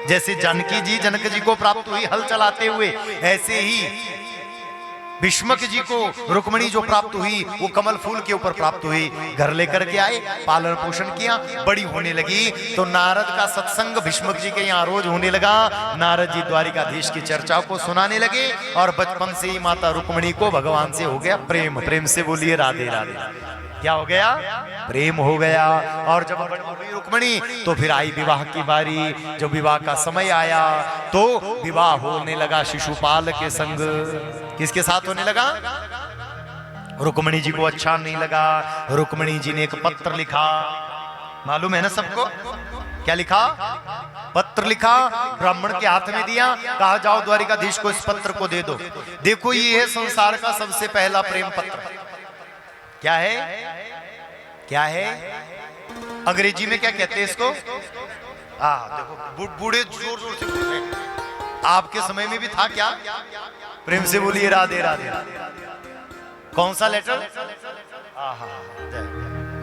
जैसे जानकी जी जनक जी को प्राप्त हुई हल चलाते हुए, ऐसे ही भीष्मक जी को रुक्मणी जो प्राप्त हुई वो कमल फूल के ऊपर प्राप्त हुई। घर लेकर के आए, पालन पोषण किया, बड़ी होने लगी तो नारद का सत्संग भीष्मक जी के यहाँ रोज होने लगा। नारद जी द्वारिकाधीश की चर्चा को सुनाने लगे और बचपन से ही माता रुक्मणी को भगवान से हो गया प्रेम। प्रेम से बोलिए राधे राधे। क्या हो गया? प्रेम हो गया। और जब बड़ी रुक्मणी तो फिर आई विवाह की बारी। जब विवाह का समय आया तो विवाह होने लगा शिशुपाल के संग। किसके साथ होने लगा? रुक्मणी जी को अच्छा नहीं लगा। रुक्मणी जी ने एक पत्र लिखा, मालूम है ना सबको? क्या लिखा? पत्र लिखा, ब्राह्मण के हाथ में दिया, कहा जाओ द्वारिकाधीश को इस पत्र को दे दो। देखो ये है संसार का सबसे पहला प्रेम पत्र। क्या है? क्या है? अंग्रेजी में क्या कहते हैं इसको? देखो बूढ़े जोर जोर से बोल रहे हैं। आपके समय में भी था क्या? प्रेम से बोलिए राधे राधे। कौन सा लेटर?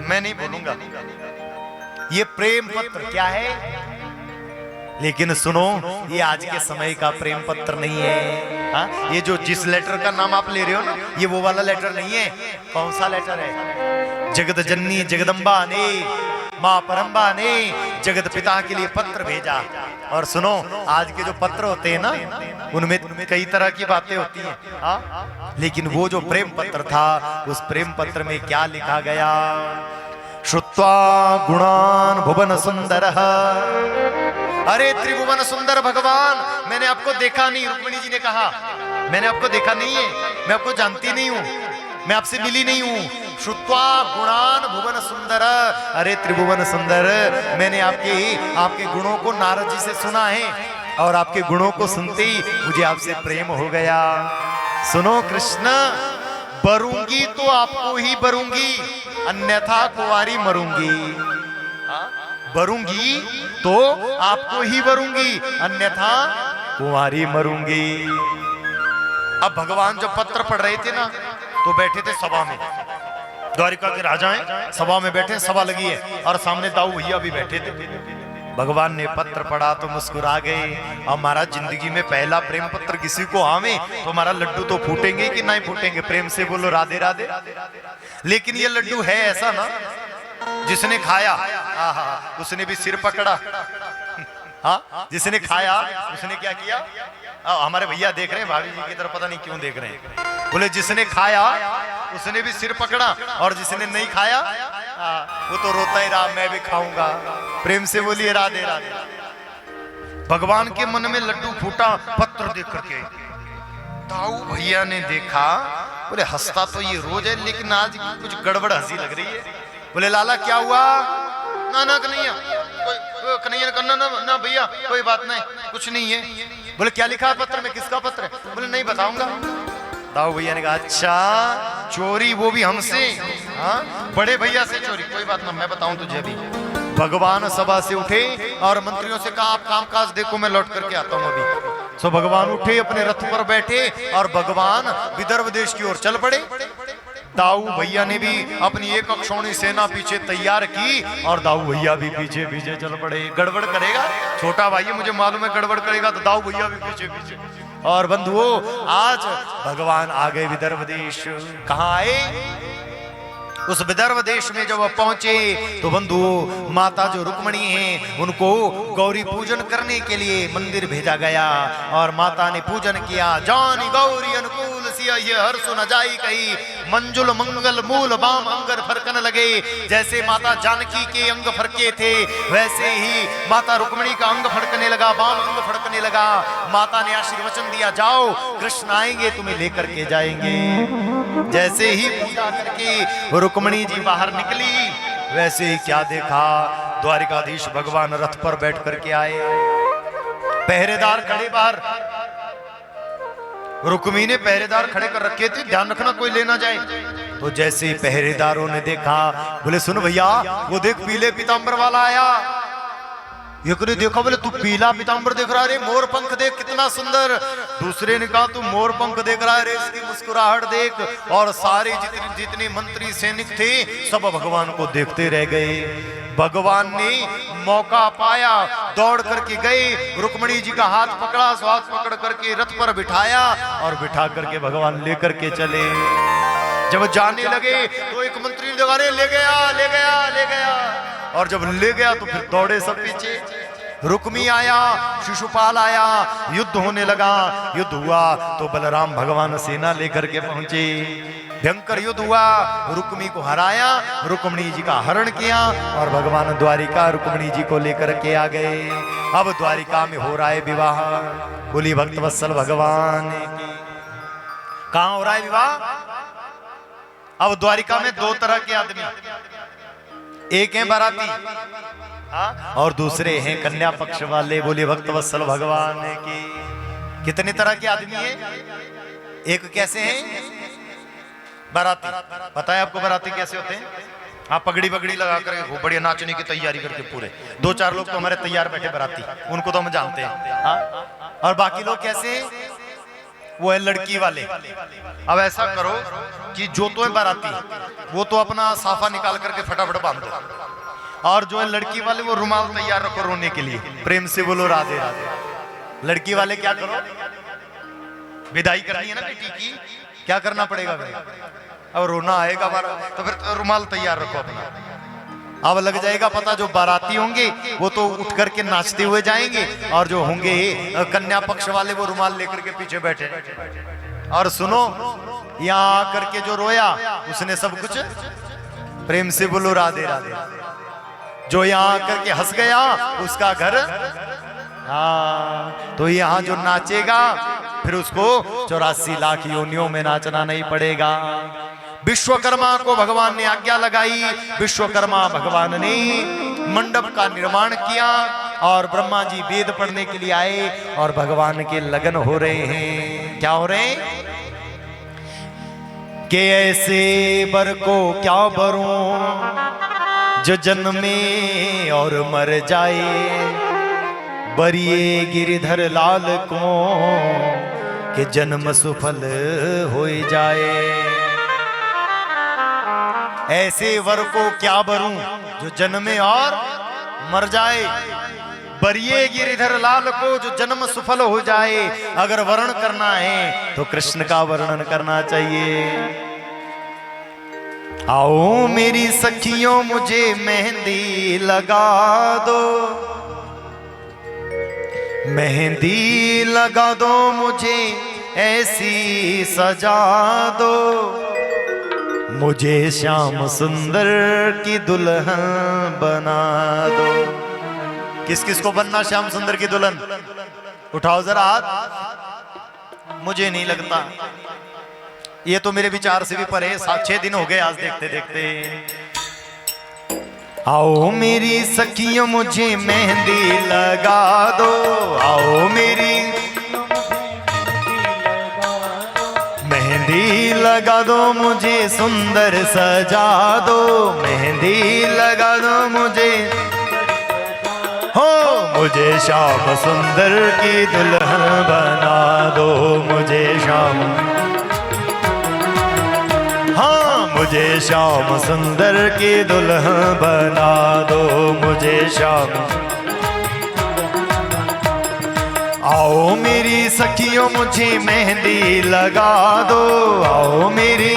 मैं नहीं बोलूंगा। ये प्रेम पत्र क्या है? लेकिन सुनो, ये आज के समय का प्रेम पत्र नहीं है। हाँ? ये जो जिस लेटर का नाम आप ले रहे हो ना, ये वो वाला लेटर नहीं है। कौन सा लेटर है? जगत जननी जगदम्बा ने, माँ परम्बा ने जगत पिता के लिए पत्र भेजा। और सुनो, आज के जो पत्र होते हैं ना, उनमें कई तरह की बातें होती हैं। हाँ? लेकिन वो जो प्रेम पत्र था, उस प्रेम पत्र में क्या लिखा गया? श्रुत्वा गुणान भुवन सुंदर। अरे त्रिभुवन सुंदर भगवान, मैंने आपको देखा नहीं। रुक्मिणी जी ने कहा मैंने आपको देखा नहीं है, मैं आपको जानती नहीं हूँ, मैं आपसे मिली नहीं हूँ। श्रुत्वा गुणान भुवन सुंदर। अरे त्रिभुवन सुंदर, मैंने आपके गुणों को नारद जी से सुना है और आपके गुणों को सुनते ही मुझे आपसे प्रेम हो गया। सुनो कृष्ण, बरूंगी तो आपको ही बरूंगी, अन्यथा कुंवारी मरूंगी। बरूंगी तो आपको ही बरूंगी, अन्यथा कुंवारी मरूंगी। अब भगवान जब पत्र पढ़ रहे थे ना, तो बैठे थे सभा में। द्वारिका के राजा हैं, सभा में बैठे, सभा लगी है और सामने दाऊ भैया भी बैठे थे। भगवान ने पत्र पढ़ा तो मुस्कुरा गए। हमारा जिंदगी में पहला प्रेम पत्र किसी को आवे तो हमारा लड्डू तो फूटेंगे कि नहीं फूटेंगे? प्रेम से बोलो राधे राधे। लेकिन ये लड्डू है ऐसा ना, जिसने खाया उसने भी सिर पकड़ा। हाँ, जिसने खाया उसने क्या किया? हमारे भैया देख रहे हैं, भाभी जी की तरफ पता नहीं क्यों देख रहे हैं। बोले जिसने खाया उसने भी सिर पकड़ा और जिसने नहीं खाया वो तो रोता ही रहा, मैं भी खाऊंगा। प्रेम से बोलिए राधे राधे। भगवान के मन में लड्डू फूटा पत्र देख करके। दाऊ भैया ने देखा, बोले हंसता तो ये रोज है, लेकिन आज कुछ गड़बड़ हंसी लग रही है। बोले लाला क्या हुआ? ना कन्हैया, कन्हैया करना ना भैया, कोई बात नहीं, कुछ नहीं है। बोले क्या लिखा है पत्र में? किसका पत्र है? बोले नहीं बताऊंगा। दाऊ भैया ने कहा अच्छा, चोरी वो भी हमसे? हाँ, बड़े भैया से चोरी? कोई बात ना, मैं बताऊं तुझे भी। भगवान सभा से उठे और मंत्रियों से कहा आप कामकाज देखो, मैं लौट करके आता हूं अभी। सो भगवान उठे, अपने रथ पर बैठे और भगवान विदर्भ देश की ओर चल पड़े। दाऊ भैया ने भी अपनी एक अक्षौणी सेना पीछे तैयार की और दाऊ भैया भी पीछे पीछे चल पड़े। गड़बड़ करेगा छोटा भाई, मुझे मालूम है गड़बड़ करेगा, तो दाऊ भैया भी पीछे पीछे। और बंधुओं, आज भगवान आ गए विदर्भ देश। कहाँ आए? उस विदर्भ देश में जब पहुंचे तो बंधुओं, माता जो रुक्मणी हैं उनको गौरी पूजन करने के लिए मंदिर भेजा गया और माता ने पूजन किया। जानी गौरी अनुकूल सिया ये हर्ष न जाई कही, मंजुल मंगल मूल बाम अंगर फरकन लगे। जैसे माता जानकी के अंग फरके थे, वैसे ही माता रुक्मणी का अंग फड़कने लगा, बाम अंग फड़कने लगा। माता ने आशीर्वचन दिया, जाओ कृष्ण आएंगे तुम्हें लेकर के जाएंगे। जैसे ही पूजा करके रुक्मणी जी बाहर निकली, वैसे ही क्या देखा, द्वारिकाधीश भगवान रथ पर बैठ करके आए, पहरेदार खड़े बाहर। रुक्मी ने पहरेदार खड़े कर रखे थे, ध्यान रखना कोई ले ना जाए। तो जैसे ही पहरेदारों ने देखा, बोले सुन भैया, वो देख पीले पीतांबर वाला आया। एक ने देखा, बोले तू पीला पीतांबर देख रहा है, मोर पंख देख कितना सुंदर। दूसरे ने कहा तू मोर पंख देख रहा है रे, इसकी मुस्कुराहट देख। और सारे जितने मंत्री सैनिक थे सब भगवान को देखते रह गए। भगवान ने मौका पाया, दौड़ करके गए, रुक्मणी जी का हाथ पकड़ा, हाथ पकड़ करके रथ पर बिठाया और बिठा करके भगवान लेकर के चले। जब जाने लगे तो एक मंत्री ने देखा, ले गया ले गया ले गया। और जब ले गया तो फिर दौड़े सब पीछे। रुक्मी आया, शिशुपाल आया, युद्ध होने लगा। युद्ध हुआ तो बलराम भगवान सेना लेकर के पहुंचे। भयंकर युद्ध हुआ, रुक्मी को हराया, रुक्मणी जी का हरण किया और भगवान द्वारिका रुक्मणी जी को लेकर के आ गए। अब द्वारिका में हो रहा है विवाह। बोली भक्तवत्सल भगवान की। कहां हो रहा है विवाह? अब द्वारिका में दो तरह के आदमी, एक है बाराती और दूसरे हैं कन्या पक्ष वाले। बोले भक्तवत्सल भगवान की। कितने तरह के आदमी है? एक कैसे हैं? बाराती। पता है आपको बाराती कैसे होते हैं? आप पगड़ी पगड़ी लगा कर वो बढ़िया नाचने की तैयारी करके पूरे 2-4 लोग तो हमारे तैयार बैठे बाराती, उनको तो हम जानते हैं। हाँ? और बाकी लोग कैसे हैं? वो है लड़की वाले। अब ऐसा करो कि जो तो है बाराती वो तो अपना साफा निकाल करके फटाफट बांध दो, और जो है लड़की वाले वो रुमाल तैयार रखो रोने के लिए। प्रेम से बोलो राधे राधे। लड़की वाले क्या करो, विदाई करनी है ना बेटी की, क्या करना पड़ेगा भाई? अब रोना आएगा तो फिर रुमाल तैयार रखो अपना। अब लग जाएगा पता, जो बाराती होंगे वो तो उठ करके नाचते हुए जाएंगे, और जो होंगे कन्या पक्ष वाले वो रुमाल लेकर के पीछे बैठे। और सुनो, यहाँ आकर के जो रोया उसने सब कुछ, प्रेम से बोलो राधे राधे। जो यहाँ आकर के हंस गया उसका घर, हाँ, तो यहाँ जो नाचेगा फिर उसको 84 लाख योनियों में नाचना नहीं पड़ेगा। विश्वकर्मा को भगवान ने आज्ञा लगाई। विश्वकर्मा भगवान ने मंडप का निर्माण किया और ब्रह्मा जी वेद पढ़ने के लिए आए और भगवान के लगन हो रहे हैं। क्या हो रहे हैं? कि ऐसे बर को क्या बरूं जो जन्मे और मर जाए, बरिए गिरधर लाल को कि जन्म सुफल हो जाए। ऐसे वर को क्या बरूं जो जन्मे और मर जाए, बरिए गिरधर लाल को जो जन्म सफल हो जाए। अगर वर्णन करना है तो कृष्ण का वर्णन करना चाहिए। आओ मेरी सखियों मुझे मेहंदी लगा दो, मेहंदी लगा दो मुझे ऐसी सजा दो, मुझे श्याम सुंदर की दुल्हन बना दो। किस किस को बनना श्याम सुंदर की दुल्हन? उठाओ जरा हाथ। मुझे नहीं लगता, ये तो मेरे विचार से भी परे। 7-6 दिन हो गए आज देखते देखते। आओ मेरी सखियों मुझे मेहंदी लगा दो, आओ मेरी मेहंदी लगा दो मुझे सुंदर सजा दो, मेहंदी लगा दो मुझे, हो मुझे श्याम सुंदर की दुल्हन बना दो, मुझे श्याम, हाँ मुझे श्याम सुंदर की दुल्हन बना दो, मुझे श्याम। आओ मेरी सखियों मुझे मेहंदी लगा दो, आओ मेरी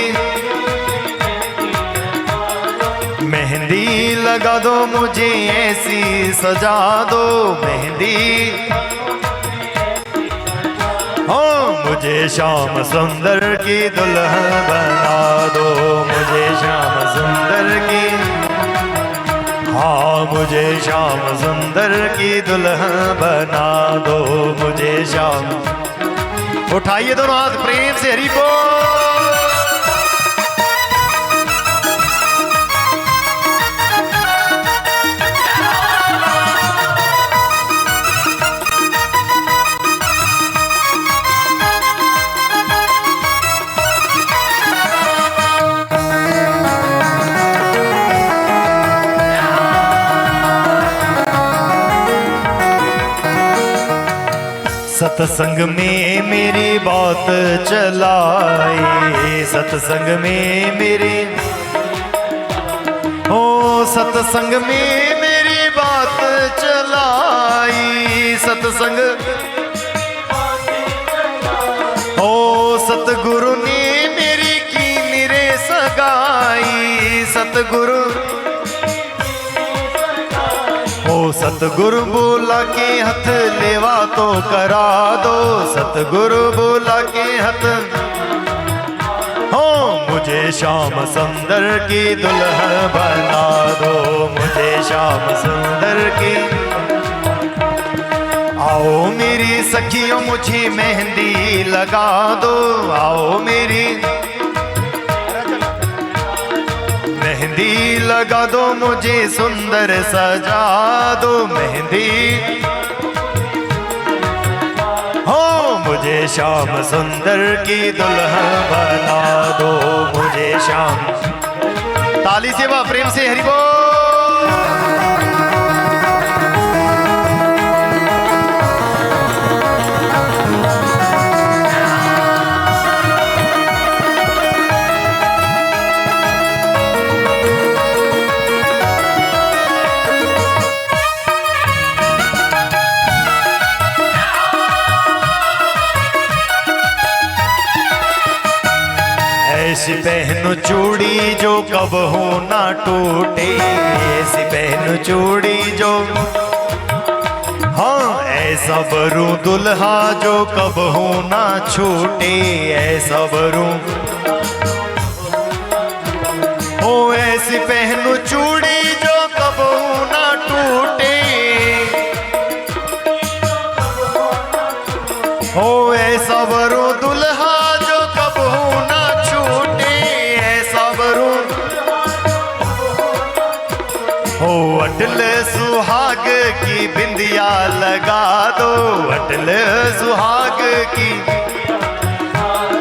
मेहंदी लगा दो मुझे ऐसी सजा दो, मेहंदी, हो मुझे श्याम सुंदर की दुल्हन बना दो, मुझे श्याम सुंदर की, हाँ मुझे श्याम सुंदर की दुल्हन बना दो, मुझे श्याम। उठाइए दोनों हाथ प्रेम से हरि बोल। सत्संग में मेरी बात चलाई, सत्संग में मेरी, ओ सत्संग में मेरी बात चलाई, सत्संग, ओ सतगुरु ने मेरी की निरे सगाई, सतगुरु, ओ सतगुरु बोला के हथ लेवा तो करा दो, सतगुरु बोला के हथ, हो मुझे श्याम सुंदर की दुल्हन बना दो, मुझे श्याम सुंदर की, आओ मेरी सखियों मुझे मेहंदी लगा दो, आओ मेरी मेहंदी लगा दो, मुझे सुंदर सजा दो मेहंदी, हो मुझे श्याम सुंदर की दुल्हन बना दो, मुझे श्याम। ताली से वा प्रेम से हरि बोल। ऐसी पहनो चूड़ी जो कब हो ना टूटे, ऐसी पहनो चूड़ी जो, हाँ ऐसा बरू दुल्हा जो कब हो ना छूटे, ऐसा बरू, ओ ऐसी पहनो चूड़ी जो कब हो ना टूटे, ओ ऐसा बरू दुल्हा जो कब हो ना छूटे, ऐसा बरू, हो अटल सुहाग की बिंदिया लगा दो, अटल सुहाग की,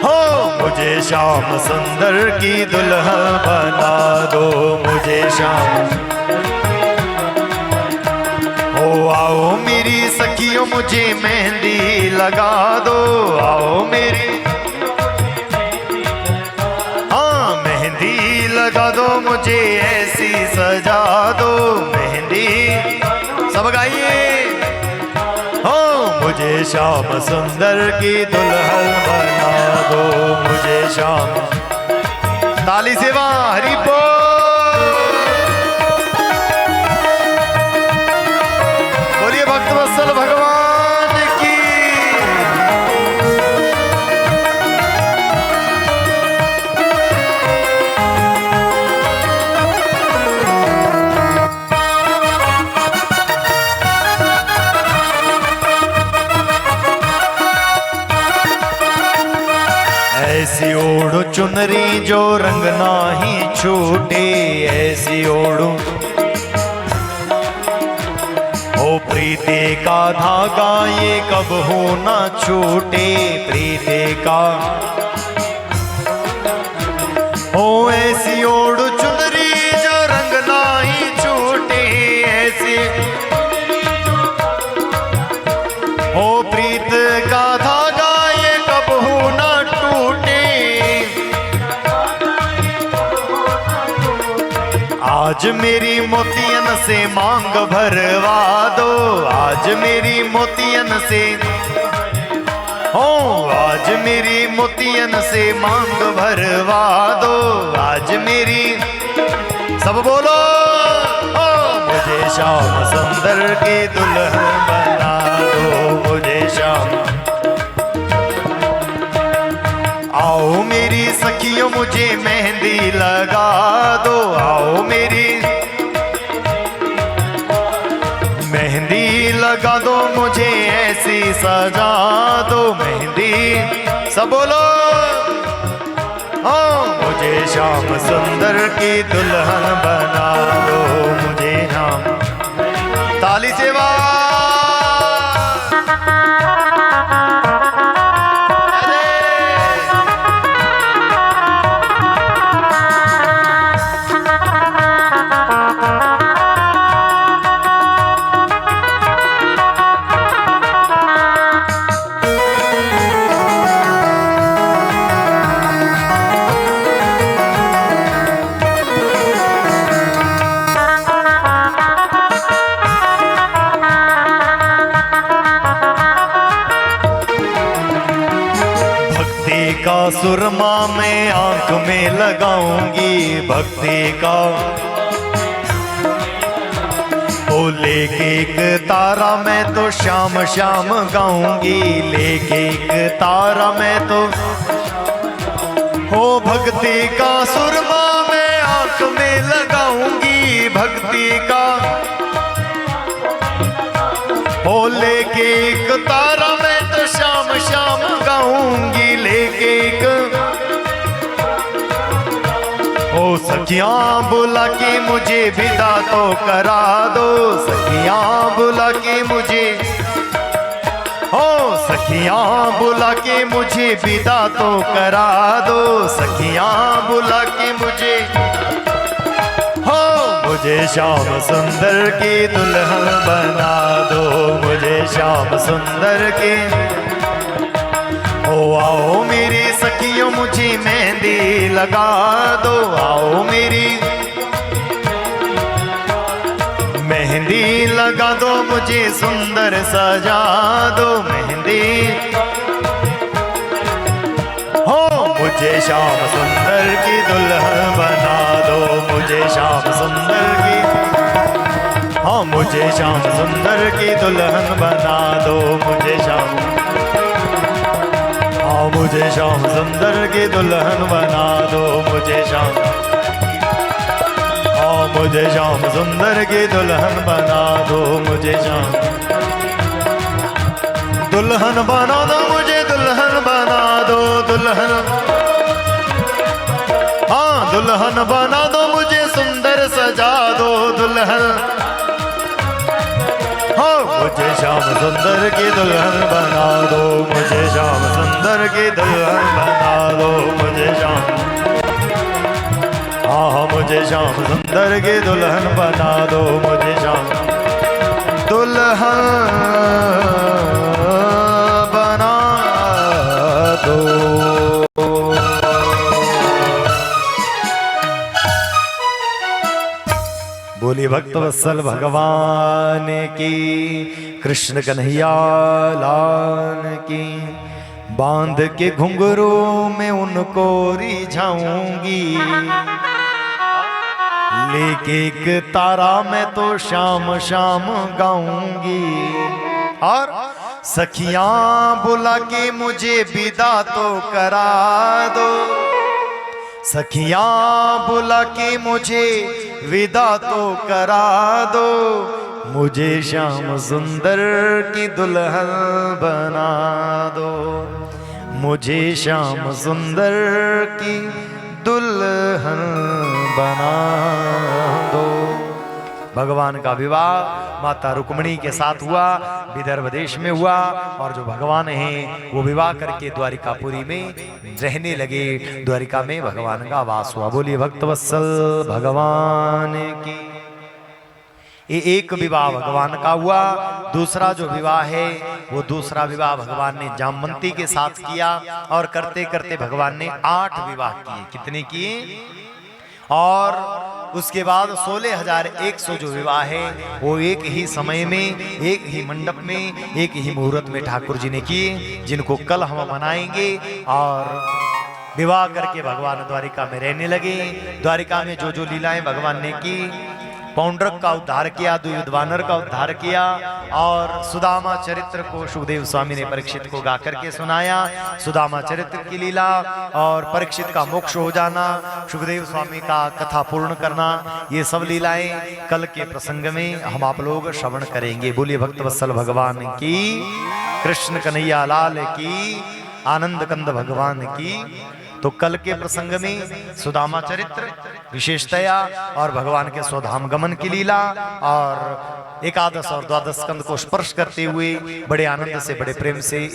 हो मुझे श्याम सुंदर की दुल्हन बना दो, मुझे श्याम, हो आओ मेरी सखियों मुझे मेहंदी लगा दो, आओ मेरी, हाँ मेहंदी लगा दो, मुझे ऐसी सजा दो मेहंदी, सब गाइए, हो मुझे श्याम सुंदर की दुल्हन बना दो, मुझे श्याम। ताली से वाह हरि बोल। बोलिए भक्तवत्सल भगवान की। ऐसी ओढ़ो चुनरी जो रंग नाही छूटे, ऐसी ओढ़ो, ओ प्रीति का धागा ये कब हो ना छूटे, प्रीति का, ओ ऐसी ओढ़ो चुनरी जो रंग नाही छूटे, ऐसी, ओ प्रीत का धागा ये कब हो ना टूटे, आज मेरी मोतियन से मांग भरवा दो, आज मेरी मोतियन से, हो आज मेरी मोतियन से मांग भरवा दो, आज मेरी, सब बोलो, ओ मुझे श्याम सुंदर की दुल्हन बना दो, मुझे श्याम, आओ मेरी सखियों मुझे मेहंदी लगा दो, आओ मेरी मेहंदी लगा दो, मुझे ऐसी सजा दो मेहंदी, सब बोलो, हाँ मुझे श्याम सुंदर की दुल्हन बना दो, मुझे नाम। ताली से वाह। सुरमा मैं आंख में लगाऊंगी, भक्ति का ओ लेके एक तारा मैं तो शाम शाम गाऊंगी, लेके एक तारा मैं तो ओ भक्ति का सुरमा मैं आंख में लगाऊंगी, भक्ति का ओ लेके एक तारा मैं तो शाम शाम गाऊंगी, लेके एक ओ सखियां बुला के मुझे विदा तो करा दो, सखियां बुला के मुझे ओ सखियां बुला के मुझे विदा तो करा दो, सखियां बुला के मुझे हो मुझे श्याम सुंदर की दुल्हन बना दो, मुझे श्याम सुंदर की ओ आओ मेरी सखियों मुझे मेहंदी लगा दो, आओ मेरी मेहंदी लगा दो, मुझे सुंदर सजा दो मेहंदी हो मुझे श्याम सुंदर की दुल्हन बना दो, मुझे श्याम सुंदर की हाँ मुझे श्याम सुंदर की दुल्हन बना दो, मुझे श्याम हाँ मुझे श्याम सुंदर की दुल्हन बना दो, मुझे श्याम हाँ मुझे श्याम सुंदर की दुल्हन बना दो, मुझे श्याम दुल्हन बना दो, मुझे दुल्हन बना दो, दुल्हन हाँ दुल्हन बना दो, मुझे सुंदर सजा दो दुल्हन हाँ मुझे श्याम सुंदर की दुल्हन बना दो, मुझे श्याम सुंदर की दुल्हन बना दो, मुझे श्याम हाँ मुझे श्याम सुंदर की दुल्हन बना दो, मुझे श्याम दुल्हन बना दो। बोलिए भक्त वत्सल भगवान की, कृष्ण कन्हैया लाल की। बांध के घुंघरू में उनको रिझाऊंगी, लेके एक तारा मैं तो शाम शाम गाऊंगी, और सखियां बुला के मुझे विदा तो करा दो, सखियां बुला के मुझे विदा तो करा दो, मुझे श्याम सुंदर की दुल्हन बना दो, मुझे श्याम सुंदर की दुल्हन बना दो। भगवान का विवाह माता रुक्मिणी के साथ हुआ, विदर्भ देश में हुआ, और जो भगवान हैं वो विवाह करके द्वारिकापुरी में रहने लगे, द्वारिका में भगवान का वास हुआ। बोलिए भक्तवत्सल भगवान की। ये एक विवाह भगवान का हुआ। दूसरा जो विवाह है वो दूसरा विवाह भगवान ने जामवंती के साथ किया, और करते करते भगवान ने 8 विवाह किए। कितने किए? और उसके बाद 16,100 जो विवाह है वो एक ही समय में, एक ही मंडप में, एक ही मुहूर्त में ठाकुर जी ने किए, जिनको कल हम मनाएंगे। और विवाह करके भगवान द्वारिका में रहने लगे। द्वारिका में जो जो लीलाएं भगवान ने की, पौंड्रक का उद्धार किया, द्विविध वानर का उद्धार किया, और सुदामा चरित्र को सुखदेव स्वामी ने परीक्षित को गा करके सुनाया। सुदामा चरित्र की लीला और परीक्षित का मोक्ष हो जाना, सुखदेव स्वामी का कथा पूर्ण करना, ये सब लीलाएं कल के प्रसंग में हम आप लोग श्रवण करेंगे। बोलिए भक्तवत्सल भगवान की, कृष्ण कन्हैया लाल की, आनंद कंद भगवान की। तो कल के प्रसंग में सुदामा चरित्र विशेषतया, और भगवान के स्वधाम गमन की लीला, और एकादश और द्वादश स्कंद को स्पर्श करते हुए बड़े आनंद से, बड़े प्रेम से